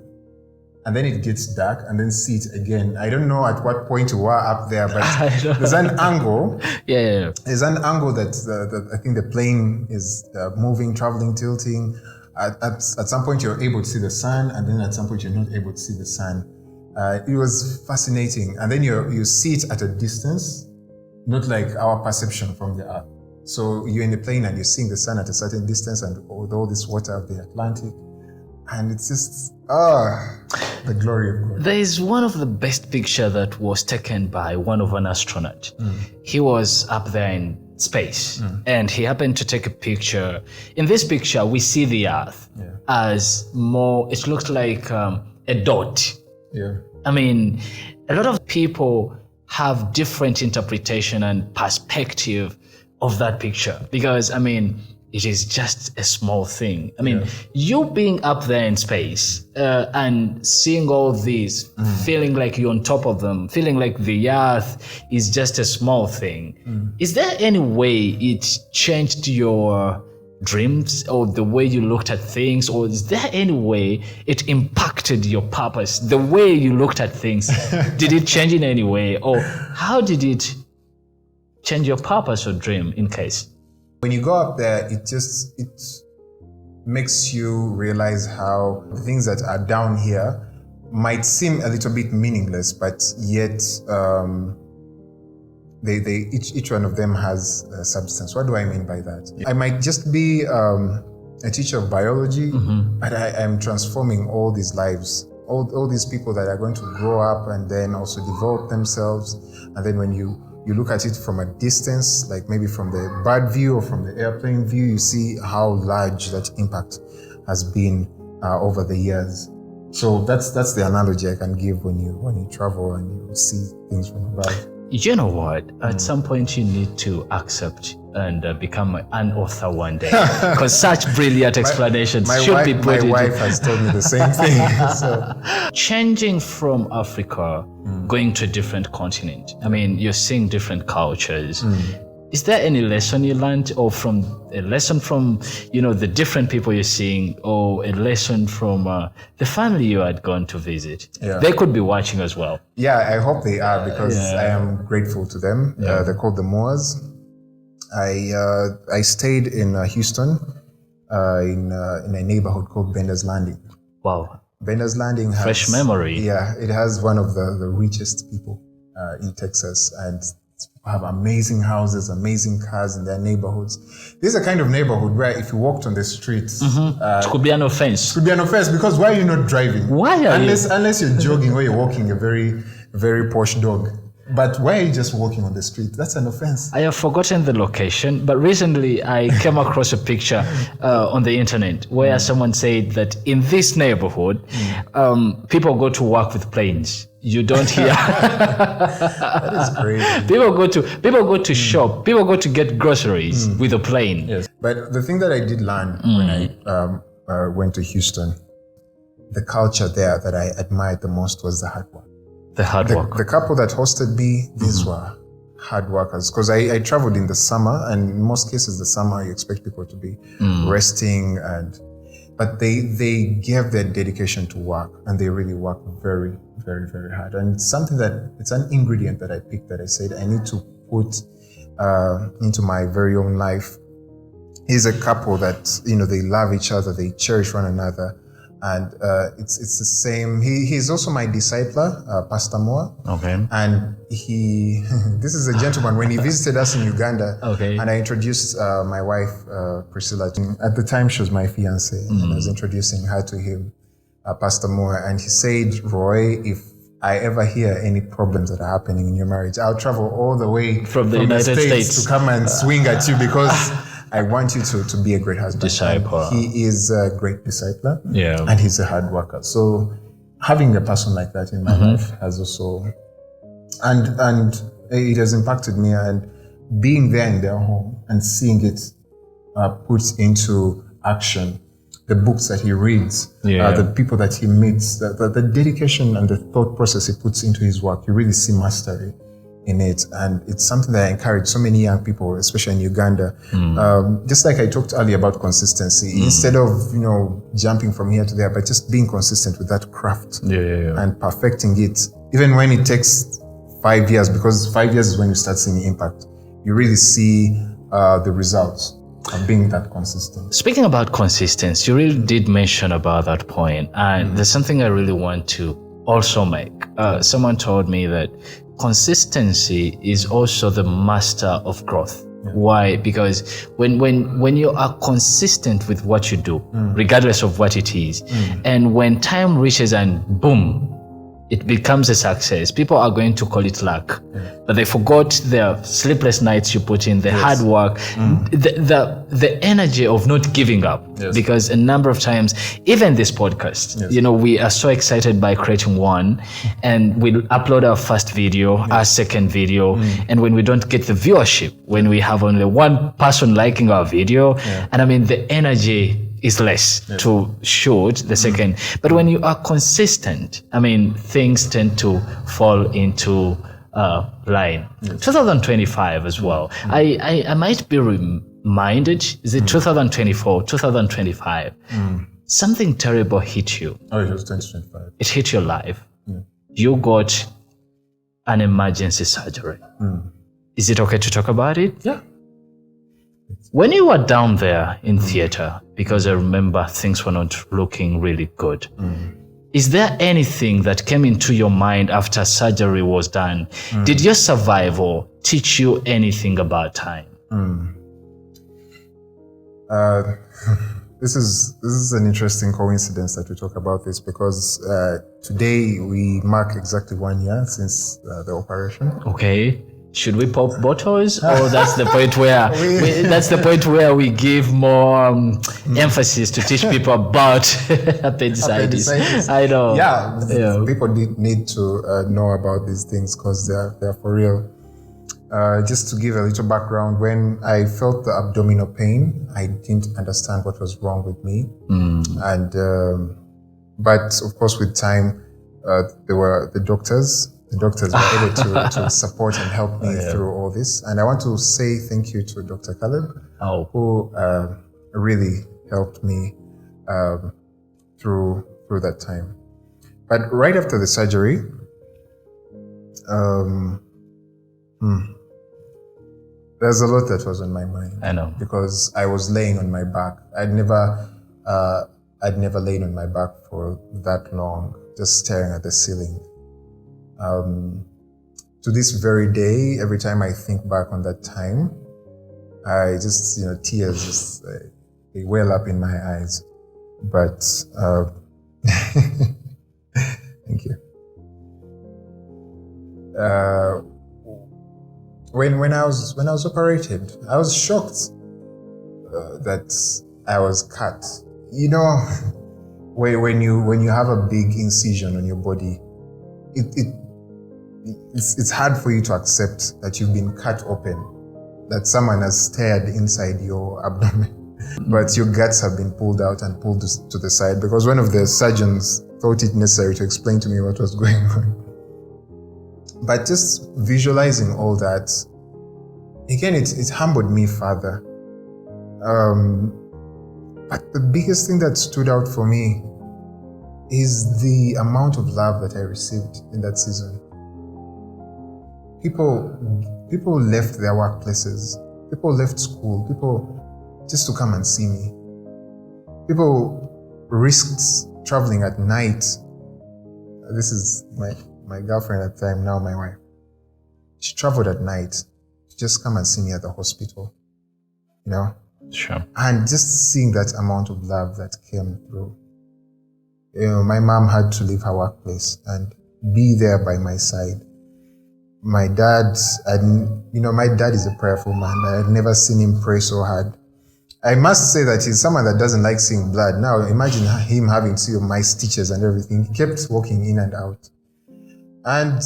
and then it gets dark, and then see it again. I don't know at what point you were up there, but there's an angle. Yeah. There's an angle that I think the plane is moving, traveling, tilting. At some point you're able to see the sun, and then at some point you're not able to see the sun. It was fascinating. And then you see it at a distance, not like our perception from the earth. So you're in the plane and you're seeing the sun at a certain distance, and with all this water of the Atlantic. And it's just, the glory of God. There is one of the best picture that was taken by one of an astronaut. He was up there in space, and he happened to take a picture. In this picture, we see the Earth as more, it looks like a dot. Yeah. I mean, a lot of people have different interpretation and perspective of that picture, because, I mean, it is just a small thing. I mean, you being up there in space and seeing all these, feeling like you're on top of them, feeling like the earth is just a small thing. Is there any way it changed your dreams or the way you looked at things? Or is there any way it impacted your purpose? The way you looked at things, did it change in any way? Or how did it change your purpose or dream in case? When you go up there, it makes you realize how the things that are down here might seem a little bit meaningless, but yet each one of them has a substance. What do I mean by that? I might just be a teacher of biology, but I am transforming all these lives, all these people that are going to grow up and then also develop themselves. And then when you look at it from a distance, like maybe from the bird view or from the airplane view, you see how large that impact has been over the years. So that's the analogy I can give when you travel and you see things from above. You know what? At some point you need to accept and become an author one day, because such brilliant explanations should be put into... My wife has told me the same thing. So. Changing from Africa, going to a different continent. I mean, you're seeing different cultures. Is there any lesson you learned, or a lesson from the different people you're seeing, or a lesson from the family you had gone to visit? They could be watching as well. Yeah, I hope they are, because I am grateful to them. They're called the Moas. I stayed in Houston in a neighborhood called Bender's Landing. Wow. Bender's Landing has... Fresh memory. Yeah, it has one of the richest people in Texas, and have amazing houses, amazing cars in their neighborhoods. This is a kind of neighborhood where if you walked on the streets... it could be an offense. It could be an offense, because why are you not driving? Unless you're jogging or you're walking a very, very posh dog. But why are you just walking on the street? That's an offense. I have forgotten the location, but recently I came across a picture on the internet where someone said that in this neighborhood, people go to work with planes. You don't hear. That is crazy. People go to shop. People go to get groceries with a plane. Yes. But the thing that I did learn when I went to Houston, the culture there that I admired the most was the hard work. The hard work. The couple that hosted me, these were hard workers, because I traveled in the summer, and in most cases the summer you expect people to be resting, but they gave their dedication to work, and they really worked very, very, very hard. And it's something it's an ingredient that I picked, that I said I need to put into my very own life. Is a couple that they love each other, they cherish one another. And it's the same. He's also my discipler, Pastor Moa. Okay. And this is a gentleman. When he visited us in Uganda, and I introduced my wife, Priscilla. At the time, she was my fiancée, and I was introducing her to him, Pastor Moa. And he said, "Roy, if I ever hear any problems that are happening in your marriage, I'll travel all the way from the United States to come and swing at you, because I want you to be a great husband." Disciple. He is a great discipler. Yeah. And he's a hard worker. So having a person like that in my life has also, and it has impacted me. And being there in their home and seeing it put into action, the books that he reads, the people that he meets, the dedication and the thought process he puts into his work, you really see mastery in it, and it's something that I encourage so many young people, especially in Uganda. Just like I talked earlier about consistency, instead of jumping from here to there, but just being consistent with that craft and perfecting it, even when it takes 5 years, because 5 years is when you start seeing impact. You really see the results of being that consistent. Speaking about consistency, you really did mention about that point, and there's something I really want to also make. Someone told me that consistency is also the master of growth. Why? Because when you are consistent with what you do, regardless of what it is, and when time reaches and boom, it becomes a success, people are going to call it luck. But they forgot the sleepless nights you put in, the hard work, the energy of not giving up. Because a number of times, even this podcast, we are so excited by creating one, and we upload our first video, our second video, and when we don't get the viewership, when we have only one person liking our video, and I mean, the energy is less to shoot the second. But when you are consistent, I mean, things tend to fall into line. 2025 as well. I might be reminded, is it 2024, 2025? Something terrible hit you. Oh, it was 2025. It hit your life. You got an emergency surgery. Is it okay to talk about it? Yeah. When you were down there in theater, because I remember things were not looking really good, is there anything that came into your mind after surgery was done? Did your survival teach you anything about time? This is an interesting coincidence that we talk about this, because today we mark exactly 1 year since the operation. Okay. Should we pop bottles, or that's the point where we give more emphasis to teach people about appendicitis? I know. Yeah. People need to know about these things, because they're for real. Just to give a little background, when I felt the abdominal pain, I didn't understand what was wrong with me, and but of course with time, there were the doctors. The doctors were able to support and help me through all this. And I want to say thank you to Dr. Caleb, who really helped me through that time. But right after the surgery, there's a lot that was on my mind. I know. Because I was laying on my back. I'd never lain on my back for that long, just staring at the ceiling. To this very day, every time I think back on that time, I just, tears just they well up in my eyes. But thank you. When I was operated, I was shocked that I was cut. When you have a big incision on your body, it's hard for you to accept that you've been cut open, that someone has stared inside your abdomen, but your guts have been pulled out and pulled to the side, because one of the surgeons thought it necessary to explain to me what was going on. But just visualizing all that, again, it humbled me further. But the biggest thing that stood out for me is the amount of love that I received in that season. People left their workplaces, people left school, people just to come and see me. People risked traveling at night. This is my girlfriend at the time, now my wife. She traveled at night to just come and see me at the hospital, Sure. And just seeing that amount of love that came through. My mom had to leave her workplace and be there by my side. My dad, my dad is a prayerful man. I had never seen him pray so hard. I must say that he's someone that doesn't like seeing blood. Now imagine him having to see my stitches and everything. He kept walking in and out. And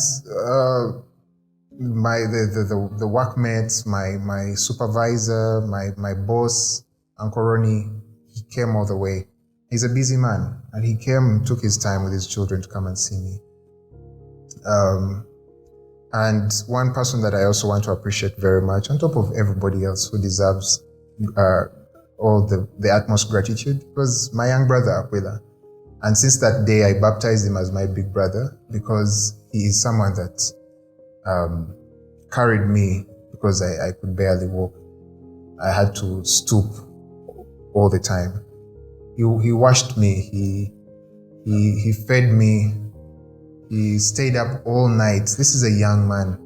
the workmates, my supervisor, my boss, Uncle Ronnie, he came all the way. He's a busy man, and he came and took his time with his children to come and see me. And one person that I also want to appreciate very much, on top of everybody else who deserves all the utmost gratitude, was my young brother, Aquila. And since that day, I baptized him as my big brother, because he is someone that carried me because I could barely walk. I had to stoop all the time. He washed me, he fed me, he stayed up all night. This is a young man.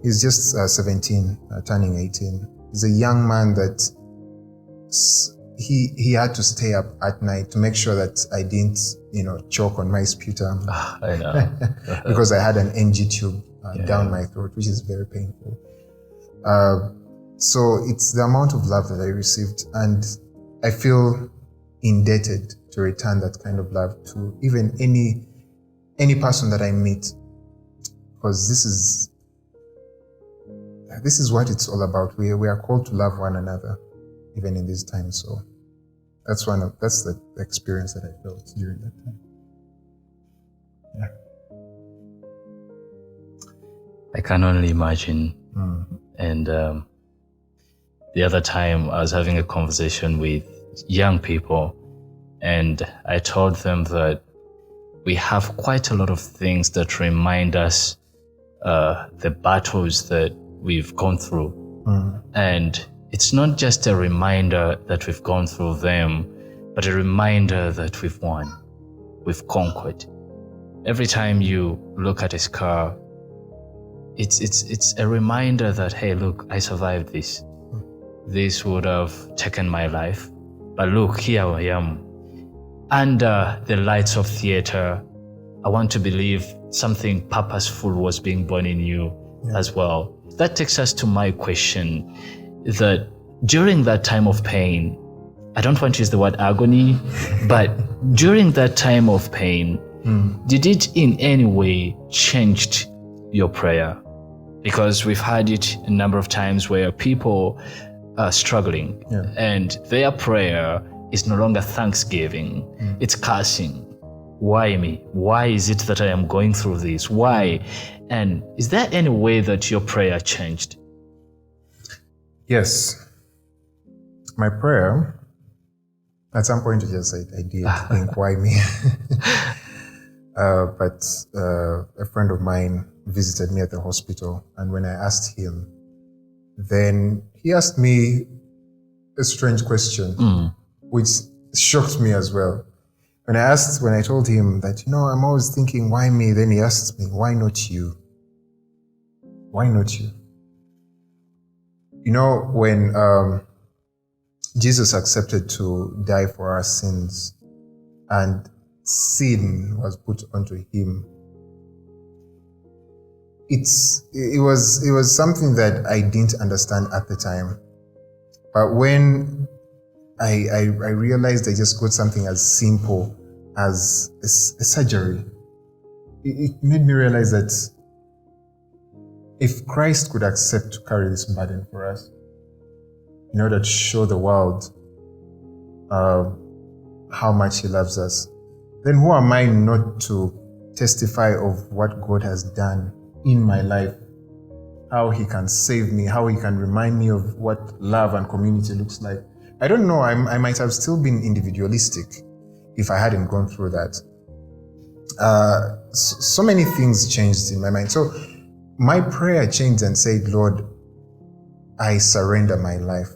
He's just 17, turning 18. He's a young man that he had to stay up at night to make sure that I didn't, choke on my sputum. I know. Because I had an NG tube down my throat, which is very painful. So it's the amount of love that I received, and I feel indebted to return that kind of love to even any person that I meet, because this is what it's all about. We are called to love one another, even in these times. So that's the experience that I felt during that time. Yeah. I can only imagine. And the other time I was having a conversation with young people, and I told them that we have quite a lot of things that remind us the battles that we've gone through. And it's not just a reminder that we've gone through them, but a reminder that we've won, we've conquered. Every time you look at a scar, it's a reminder that, hey, look, I survived this. This would have taken my life, but look, here I am. Under the lights of theater, I want to believe something purposeful was being born in you as well. That takes us to my question, that during that time of pain, I don't want to use the word agony, but during that time of pain, did it in any way change your prayer? Because we've had it a number of times where people are struggling and their prayer is no longer thanksgiving, it's cursing. Why me? Why is it that I am going through this? Why? And is there any way that your prayer changed? Yes. My prayer, at some point I just said, I did think, why me? But a friend of mine visited me at the hospital, and when I asked him, then he asked me a strange question, which shocked me as well. When I told him that, I'm always thinking, why me? Then he asked me, why not you? Why not you? When Jesus accepted to die for our sins and sin was put onto him, it was something that I didn't understand at the time. But when I realized I just got something as simple as a surgery, it made me realize that if Christ could accept to carry this burden for us in order to show the world how much he loves us, then who am I not to testify of what God has done in my life, how he can save me, how he can remind me of what love and community looks like. I don't know, I might have still been individualistic if I hadn't gone through that. So many things changed in my mind. So my prayer changed and said, Lord, I surrender my life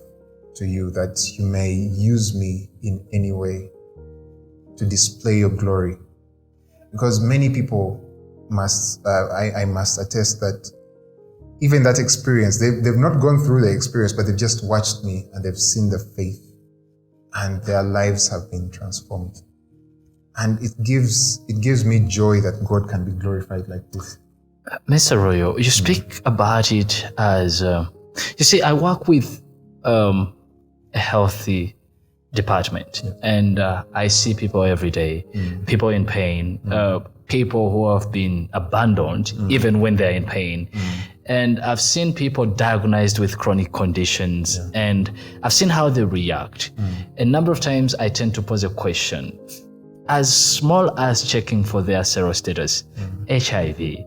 to you, that you may use me in any way to display your glory. Because many people I must attest that even that experience, they've not gone through the experience, but they've just watched me and they've seen the faith and their lives have been transformed. And it gives me joy that God can be glorified like this. Mr. Royal, you speak about it as, you see, I work with a healthy department, and I see people every day, people in pain, people who have been abandoned even when they're in pain. And I've seen people diagnosed with chronic conditions, and I've seen how they react. A number of times I tend to pose a question, as small as checking for their serostatus, HIV.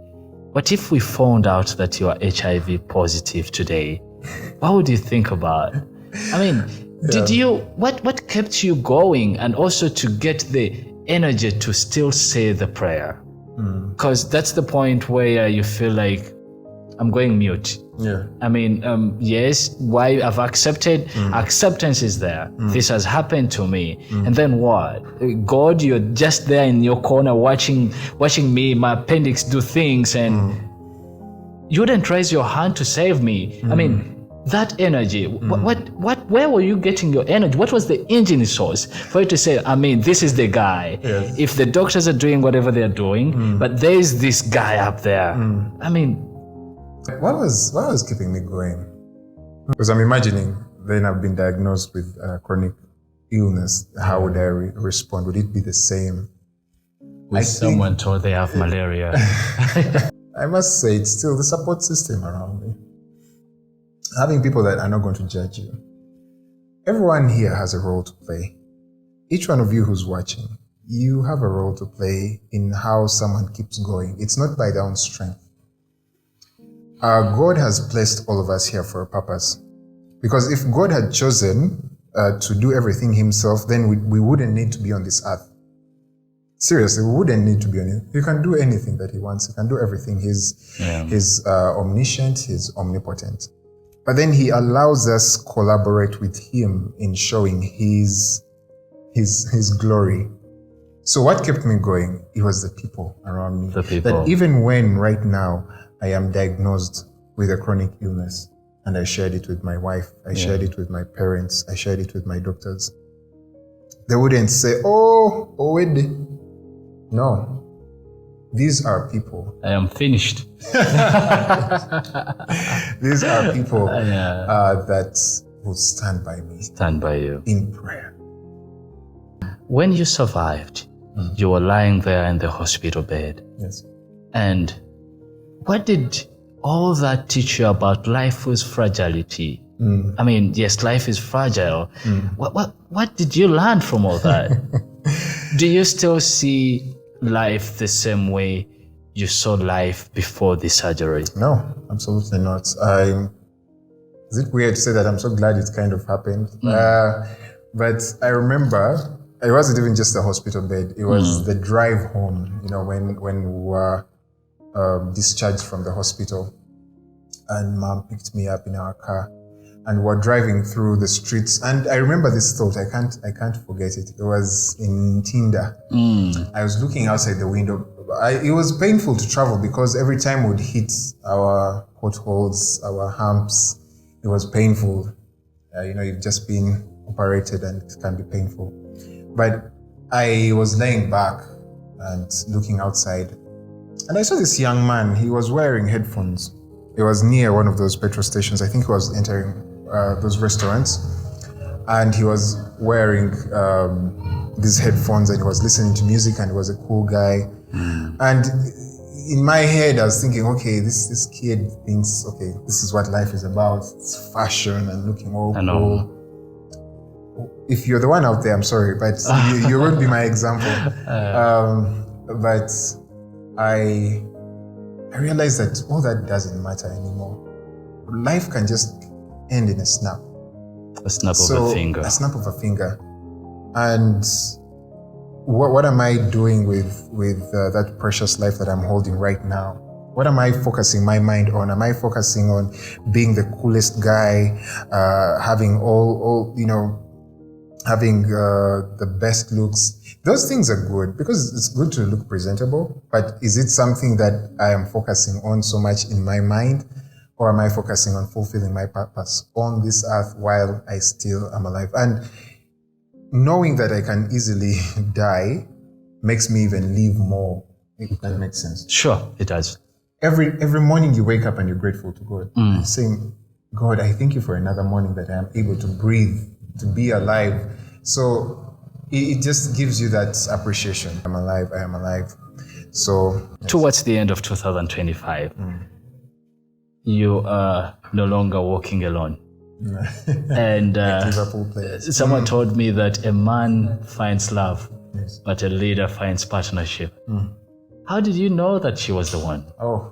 what if we found out that you are HIV positive today? What would you think about? I mean, did you, what kept you going, and also to get the energy to still say the prayer? Because that's the point where you feel like, I'm going mute. Yeah. I mean, yes, why I've accepted, acceptance is there. This has happened to me. And then what? God, you're just there in your corner watching me, my appendix do things, and you wouldn't raise your hand to save me. I mean, that energy, where were you getting your energy? What was the engine source for you to say, I mean, this is the guy. Yes. If the doctors are doing whatever they're doing, but there's this guy up there. I mean, what was keeping me going? Because I'm imagining then I've been diagnosed with chronic illness. How would I respond? Would it be the same? With someone told they have malaria. I must say, it's still the support system around me. Having people that are not going to judge you. Everyone here has a role to play. Each one of you who's watching, you have a role to play in how someone keeps going. It's not by their own strength. God has placed all of us here for a purpose. Because if God had chosen to do everything himself, then we wouldn't need to be on this earth. Seriously, we wouldn't need to be on it. He can do anything that he wants. He can do everything. He's omniscient. He's omnipotent. But then he allows us collaborate with him in showing his glory. So what kept me going? It was the people around me. The people. That even when right now I am diagnosed with a chronic illness, and I shared it with my wife, I shared it with my parents, I shared it with my doctors, they wouldn't say, oh, no. These are people. I am finished. These are people that will stand by me. Stand by you. In prayer. When you survived, you were lying there in the hospital bed. Yes. And what did all that teach you about life's fragility? I mean, yes, life is fragile. What did you learn from all that? Do you still see life the same way you saw life before the surgery? No, absolutely not. Is it weird to say that I'm so glad it kind of happened? But I remember it wasn't even just the hospital bed. It was the drive home, when we were discharged from the hospital, and Mom picked me up in our car, and we're driving through the streets. And I remember this thought. I can't forget it. It was in Tinder. I was looking outside the window. It was painful to travel because every time we'd hit our potholes, our humps, it was painful. You've just been operated and it can be painful. But I was laying back and looking outside, and I saw this young man. He was wearing headphones. It was near one of those petrol stations. I think he was entering those restaurants, and he was wearing these headphones, and he was listening to music, and he was a cool guy. And in my head, I was thinking, okay, this kid thinks, okay, this is what life is about. It's fashion and looking all cool. If you're the one out there, I'm sorry, but you won't be my example. But I realized that all that doesn't matter anymore. Life can just end in a snap. A snap of a finger. A snap of a finger. And what am I doing with that precious life that I'm holding right now? What am I focusing my mind on? Am I focusing on being the coolest guy, having having the best looks? Those things are good because it's good to look presentable, but is it something that I am focusing on so much in my mind, or am I focusing on fulfilling my purpose on this earth while I still am alive? And knowing that I can easily die makes me even live more, if that makes sense. Sure, it does. Every morning you wake up and you're grateful to God, saying, God, I thank you for another morning that I am able to breathe, to be alive. So it just gives you that appreciation. I'm alive, I am alive. So yes. Towards the end of 2025, you are no longer walking alone. And Liverpool players. Someone told me that a man finds love, but a leader finds partnership. How did you know that she was the one? Oh,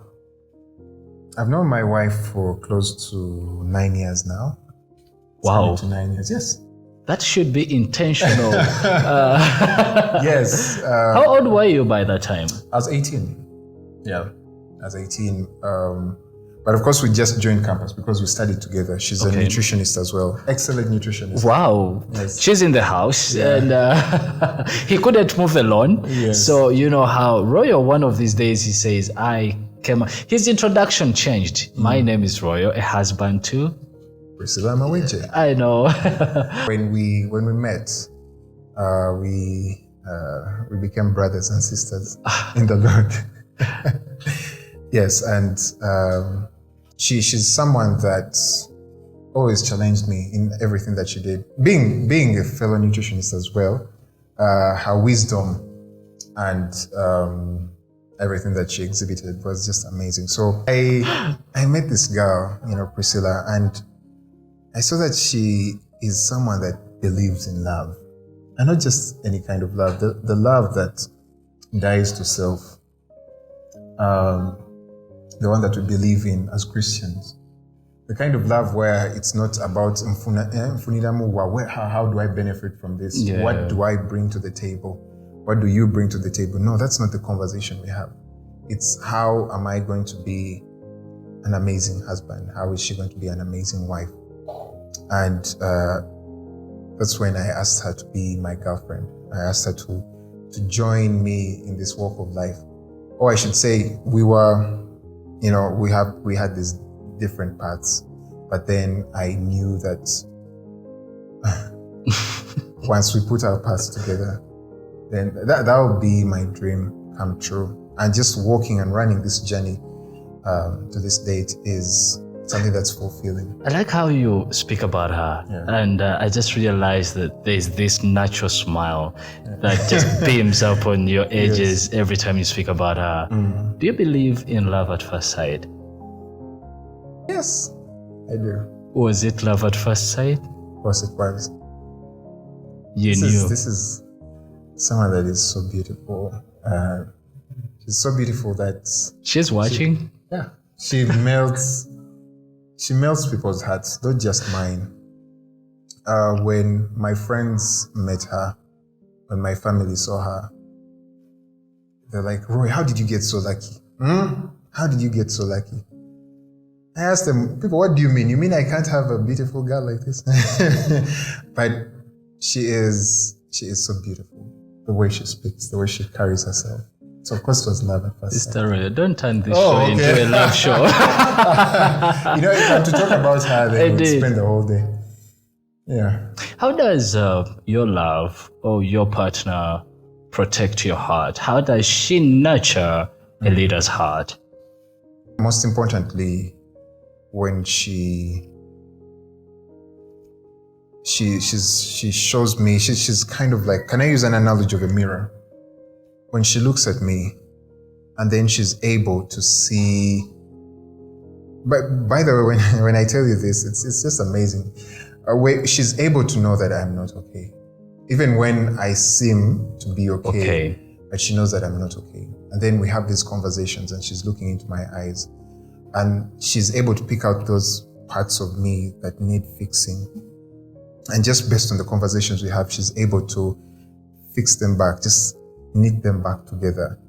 I've known my wife for close to 9 years now. Wow. To 9 years, yes. That should be intentional. Yes. How old were you by that time? I was 18. Yeah, I was 18. But of course, we just joined campus because we studied together. She's a nutritionist as well. Excellent nutritionist. Wow. Yes. She's in the house and he couldn't move alone. Yes. So you know how Royal, one of these days, he says, his introduction changed. My name is Royal, a husband too. Royal Mawejje. I know. When we met, we became brothers and sisters in the Lord. Yes, and she's someone that always challenged me in everything that she did. Being a fellow nutritionist as well, her wisdom and everything that she exhibited was just amazing. So I met this girl, Priscilla, and I saw that she is someone that believes in love, and not just any kind of love, the love that dies to self. The one that we believe in as Christians. The kind of love where it's not about how do I benefit from this? Yeah. What do I bring to the table? What do you bring to the table? No, that's not the conversation we have. It's how am I going to be an amazing husband? How is she going to be an amazing wife? And that's when I asked her to be my girlfriend. I asked her to join me in this walk of life. Or I should say, we had these different paths, but then I knew that once we put our paths together, then that would be my dream come true. And just walking and running this journey to this date is something that's fulfilling. I like how you speak about her, and I just realized that there's this natural smile that just beams up on your edges every time you speak about her. Do you believe in love at first sight? Yes, I do. Was it love at first sight? Of course it was. You knew. This is someone that is so beautiful. She's so beautiful that... She's watching? She melts people's hearts, not just mine. When my friends met her, when my family saw her, they're like, Roy, how did you get so lucky? How did you get so lucky? I asked them, people, what do you mean? You mean I can't have a beautiful girl like this? But she is so beautiful. The way she speaks, the way she carries herself. So of course it was love at first sight. Sister Roy, don't turn this show into a love show. If I'm to talk about her, then we'll spend the whole day. Yeah. How does your love or your partner protect your heart? How does she nurture a leader's heart? Most importantly, when she shows me, she's kind of like, can I use an analogy of a mirror? When she looks at me and then she's able to see, but by the way, when I tell you this, it's just amazing. She's able to know that I'm not okay. Even when I seem to be okay, but she knows that I'm not okay. And then we have these conversations and she's looking into my eyes and she's able to pick out those parts of me that need fixing. And just based on the conversations we have, she's able to fix them back, just knit them back together.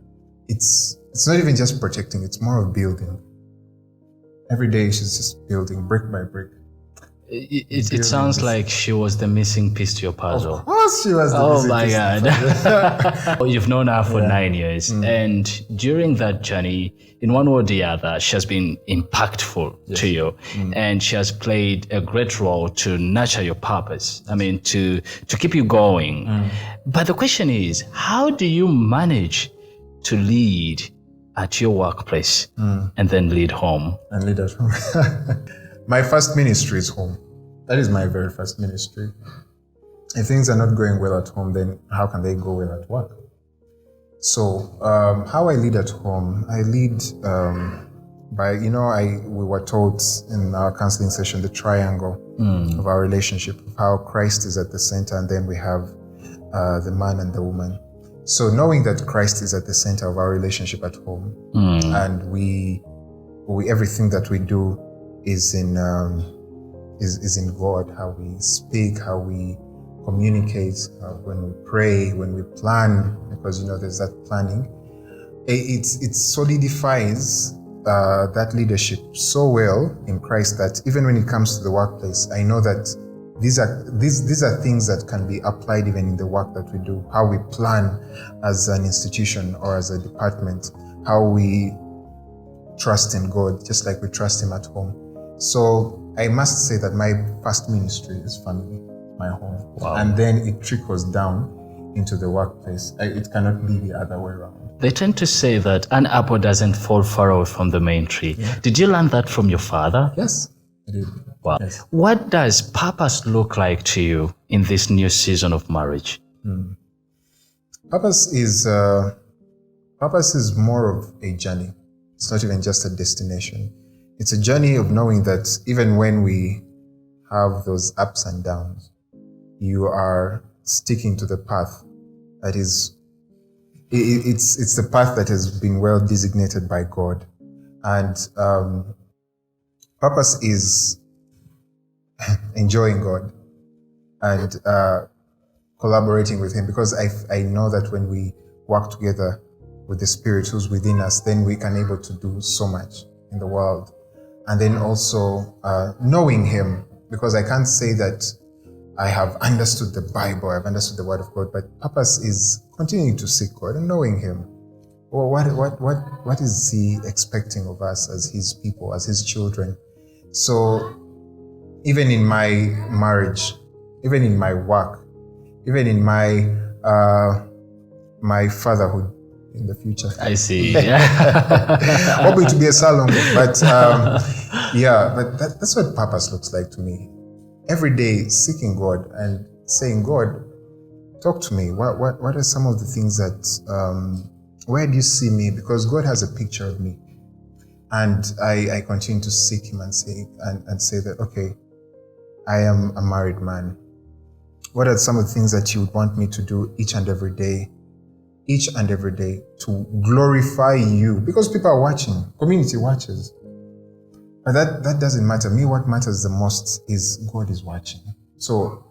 It's not even just protecting, it's more of building. Every day she's just building brick by brick. It sounds like she was the missing piece to your puzzle. Of course she was the missing piece. Oh my God. You've known her for 9 years. And during that journey, in one way or the other, she has been impactful to you. And she has played a great role to nurture your purpose. I mean, to keep you going. But the question is, how do you manage to lead at your workplace and then lead home? And lead at home. My first ministry is home. That is my very first ministry. If things are not going well at home, then how can they go well at work? So how I lead at home, I lead by, we were taught in our counseling session, the triangle of our relationship, of how Christ is at the center, and then we have the man and the woman. So knowing that Christ is at the center of our relationship at home, and we everything that we do is in God. How we speak, how we communicate, when we pray, when we plan, because there's that planning. It solidifies that leadership so well in Christ that even when it comes to the workplace, I know that these are things that can be applied even in the work that we do. How we plan as an institution or as a department, how we trust in God, just like we trust Him at home. So I must say that my first ministry is family, my home. Wow. And then it trickles down into the workplace. It cannot be the other way around. They tend to say that an apple doesn't fall far away from the main tree. Yeah. Did you learn that from your father? Yes, I did. Wow. Yes. What does purpose look like to you in this new season of marriage? Purpose is more of a journey. It's not even just a destination. It's a journey of knowing that even when we have those ups and downs, you are sticking to the path that is, it's the path that has been well designated by God. And purpose is enjoying God and collaborating with Him, because I know that when we work together with the Spirit who's within us, then we can able to do so much in the world. And then also knowing Him, because I can't say that I have understood the Bible, I've understood the Word of God, but purpose is continuing to seek God and knowing Him. Well, what is He expecting of us as His people, as His children? So even in my marriage, even in my work, even in my fatherhood in the future. I see. Hoping to be a salon, but that's what purpose looks like to me. Every day seeking God and saying, God, talk to me. What are some of the things that where do you see me? Because God has a picture of me. And I continue to seek Him and say that, okay, I am a married man. What are some of the things that you would want me to do each and every day to glorify you? Because people are watching, community watches. But that doesn't matter. Me, what matters the most is God is watching. So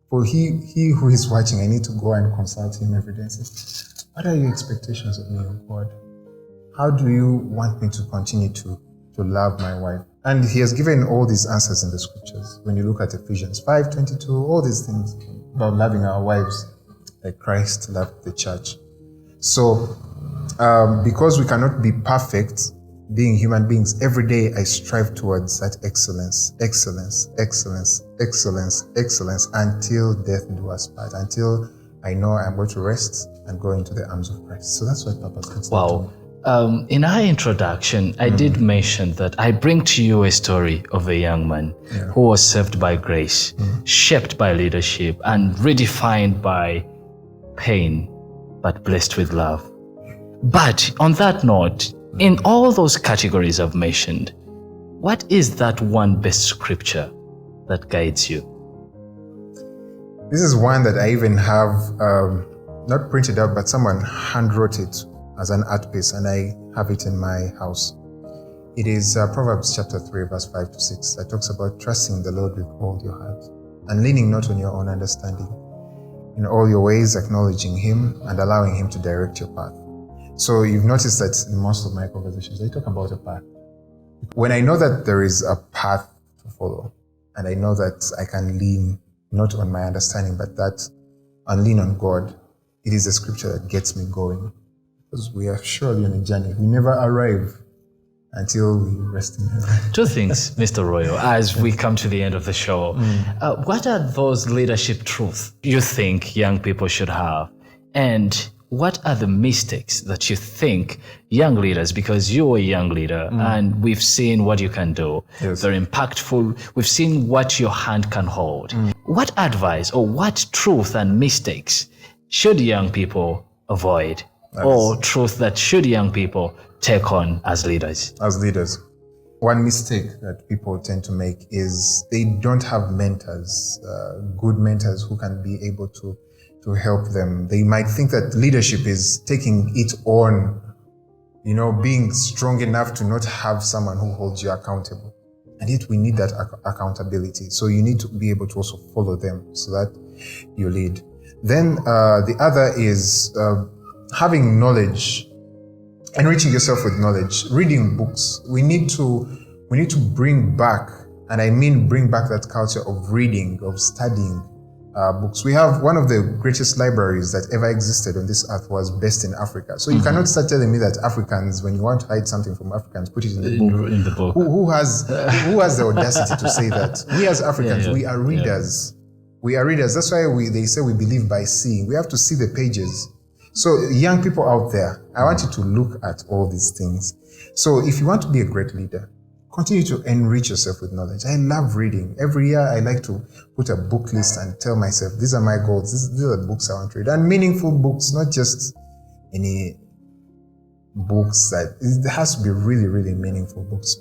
for he who is watching, I need to go and consult Him every day and say, what are your expectations of me, oh God? How do you want me to continue to love my wife? And He has given all these answers in the scriptures. When you look at Ephesians 5:22, all these things about loving our wives like Christ loved the church. So because we cannot be perfect, being human beings, every day I strive towards that excellence until death do us part, until I know I'm going to rest and go into the arms of Christ. So that's what purpose looks like to me. In our introduction, I did mention that I bring to you a story of a young man who was saved by grace, shaped by leadership, and redefined by pain, but blessed with love. But on that note, in all those categories I've mentioned, what is that one best scripture that guides you? This is one that I even have not printed out, but someone handwrote it as an art piece, and I have it in my house. It is Proverbs chapter 3, verse 5-6, that talks about trusting the Lord with all your heart and leaning not on your own understanding. In all your ways, acknowledging Him and allowing Him to direct your path. So you've noticed that in most of my conversations, I talk about a path. When I know that there is a path to follow, and I know that I can lean not on my understanding, but that I lean on God, it is the scripture that gets me going. Because we are surely on a journey. We never arrive until we rest in heaven. Two things, Mr. Royal, as we come to the end of the show. What are those leadership truths you think young people should have? And what are the mistakes that you think young leaders, because you're a young leader and we've seen what you can do, very impactful, we've seen what your hand can hold. What advice or what truth and mistakes should young people avoid? Or truth that should young people take on as leaders? As leaders. One mistake that people tend to make is they don't have mentors, good mentors who can be able to help them. They might think that leadership is taking it on being strong enough to not have someone who holds you accountable. And yet we need that accountability. So you need to be able to also follow them so that you lead. Then the other is having knowledge, enriching yourself with knowledge, reading books. We need to bring back, and I mean bring back that culture of reading, of studying books. We have one of the greatest libraries that ever existed on this earth was based in Africa. So you cannot start telling me that Africans, when you want to hide something from Africans, put it in the book. In the book. Who has the audacity to say that? We as Africans, we are readers. We are readers. That's why they say we believe by seeing. We have to see the pages. So young people out there, I want you to look at all these things. So if you want to be a great leader, continue to enrich yourself with knowledge. I love reading. Every year I like to put a book list and tell myself, these are my goals. These are the books I want to read. And meaningful books, not just any books that, it has to be really, really meaningful books.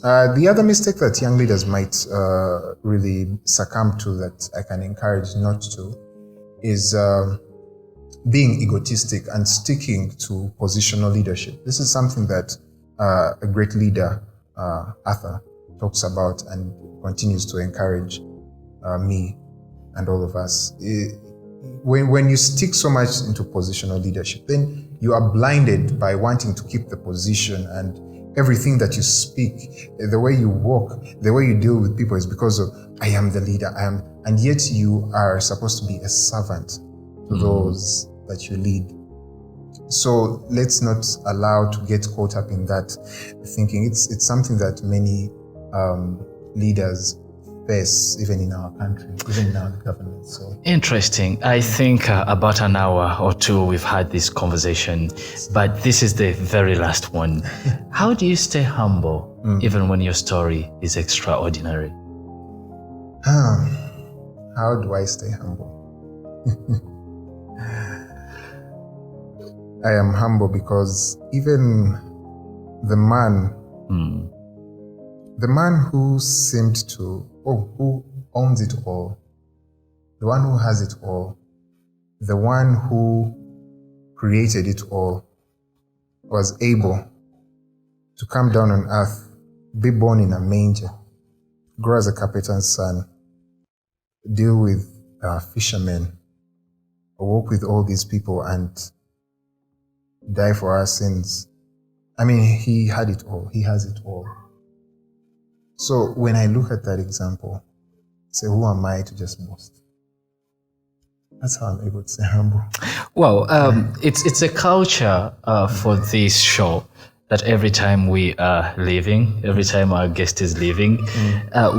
The other mistake that young leaders might really succumb to, that I can encourage not to, is being egotistic and sticking to positional leadership. This is something that a great leader, Arthur, talks about and continues to encourage me and all of us. When you stick so much into positional leadership, then you are blinded by wanting to keep the position, and everything that you speak, the way you walk, the way you deal with people is because of, I am the leader, and yet you are supposed to be a servant to those that you lead. So let's not allow to get caught up in that thinking. It's something that many leaders face, even in our country, even in our government. So interesting. I think about an hour or two we've had this conversation, but this is the very last one. How do you stay humble even when your story is extraordinary? How do I stay humble? I am humble because even the man who seemed to, who owns it all, the one who has it all, the one who created it all, was able to come down on earth, be born in a manger, grow as a carpenter's son, deal with fishermen, walk with all these people, and die for our sins. I mean, he had it all. He has it all. So when I look at that example, say, who am I to just boast? That's how I'm able to stay humble. Well, it's a culture for this show that every time we are leaving, every time our guest is leaving,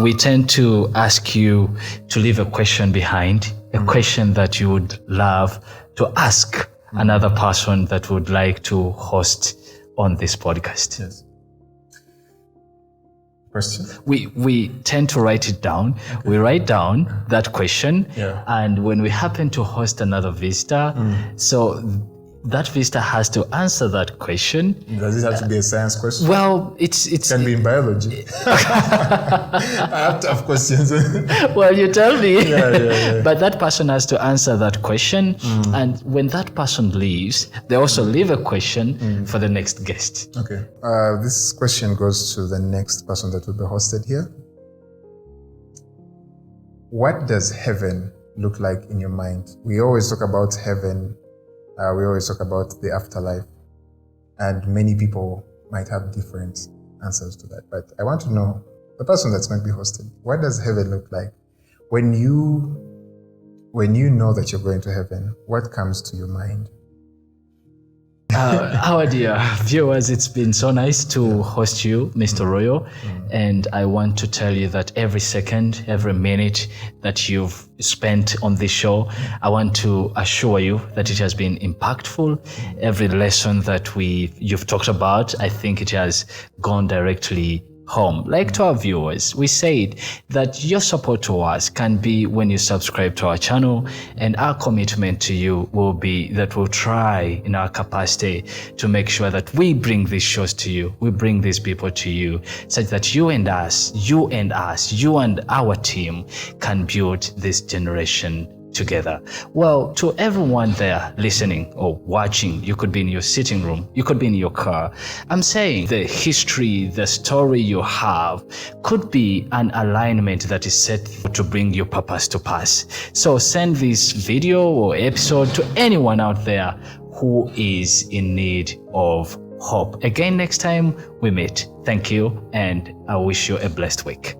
we tend to ask you to leave a question behind, a question that you would love to ask another person that would like to host on this podcast. Yes. Question? We tend to write it down. Okay. We write down that question, and when we happen to host another visitor, so that visitor has to answer that question. Does it have to be a science question? Well, it can be in biology. I have to have questions. Well, you tell me. Yeah. But that person has to answer that question, and when that person leaves, they also leave a question for the next guest. Okay. This question goes to the next person that will be hosted here. What does heaven look like in your mind? We always talk about heaven. We always talk about the afterlife, and many people might have different answers to that. But I want to know, the person that's going to be hosted, what does heaven look like? When you know that you're going to heaven, what comes to your mind? Our dear viewers, it's been so nice to host you, Mr. Royal. And I want to tell you that every second, every minute that you've spent on this show, I want to assure you that it has been impactful. Every lesson that you've talked about, I think it has gone directly home. Like to our viewers, we said that your support to us can be when you subscribe to our channel, and our commitment to you will be that we'll try in our capacity to make sure that we bring these shows to you, we bring these people to you, such that you and our team can build this generation together. Well, to everyone there listening or watching, you could be in your sitting room, you could be in your car. I'm saying the history, the story you have could be an alignment that is set to bring your purpose to pass. So send this video or episode to anyone out there who is in need of hope. Again, next time we meet. Thank you, and I wish you a blessed week.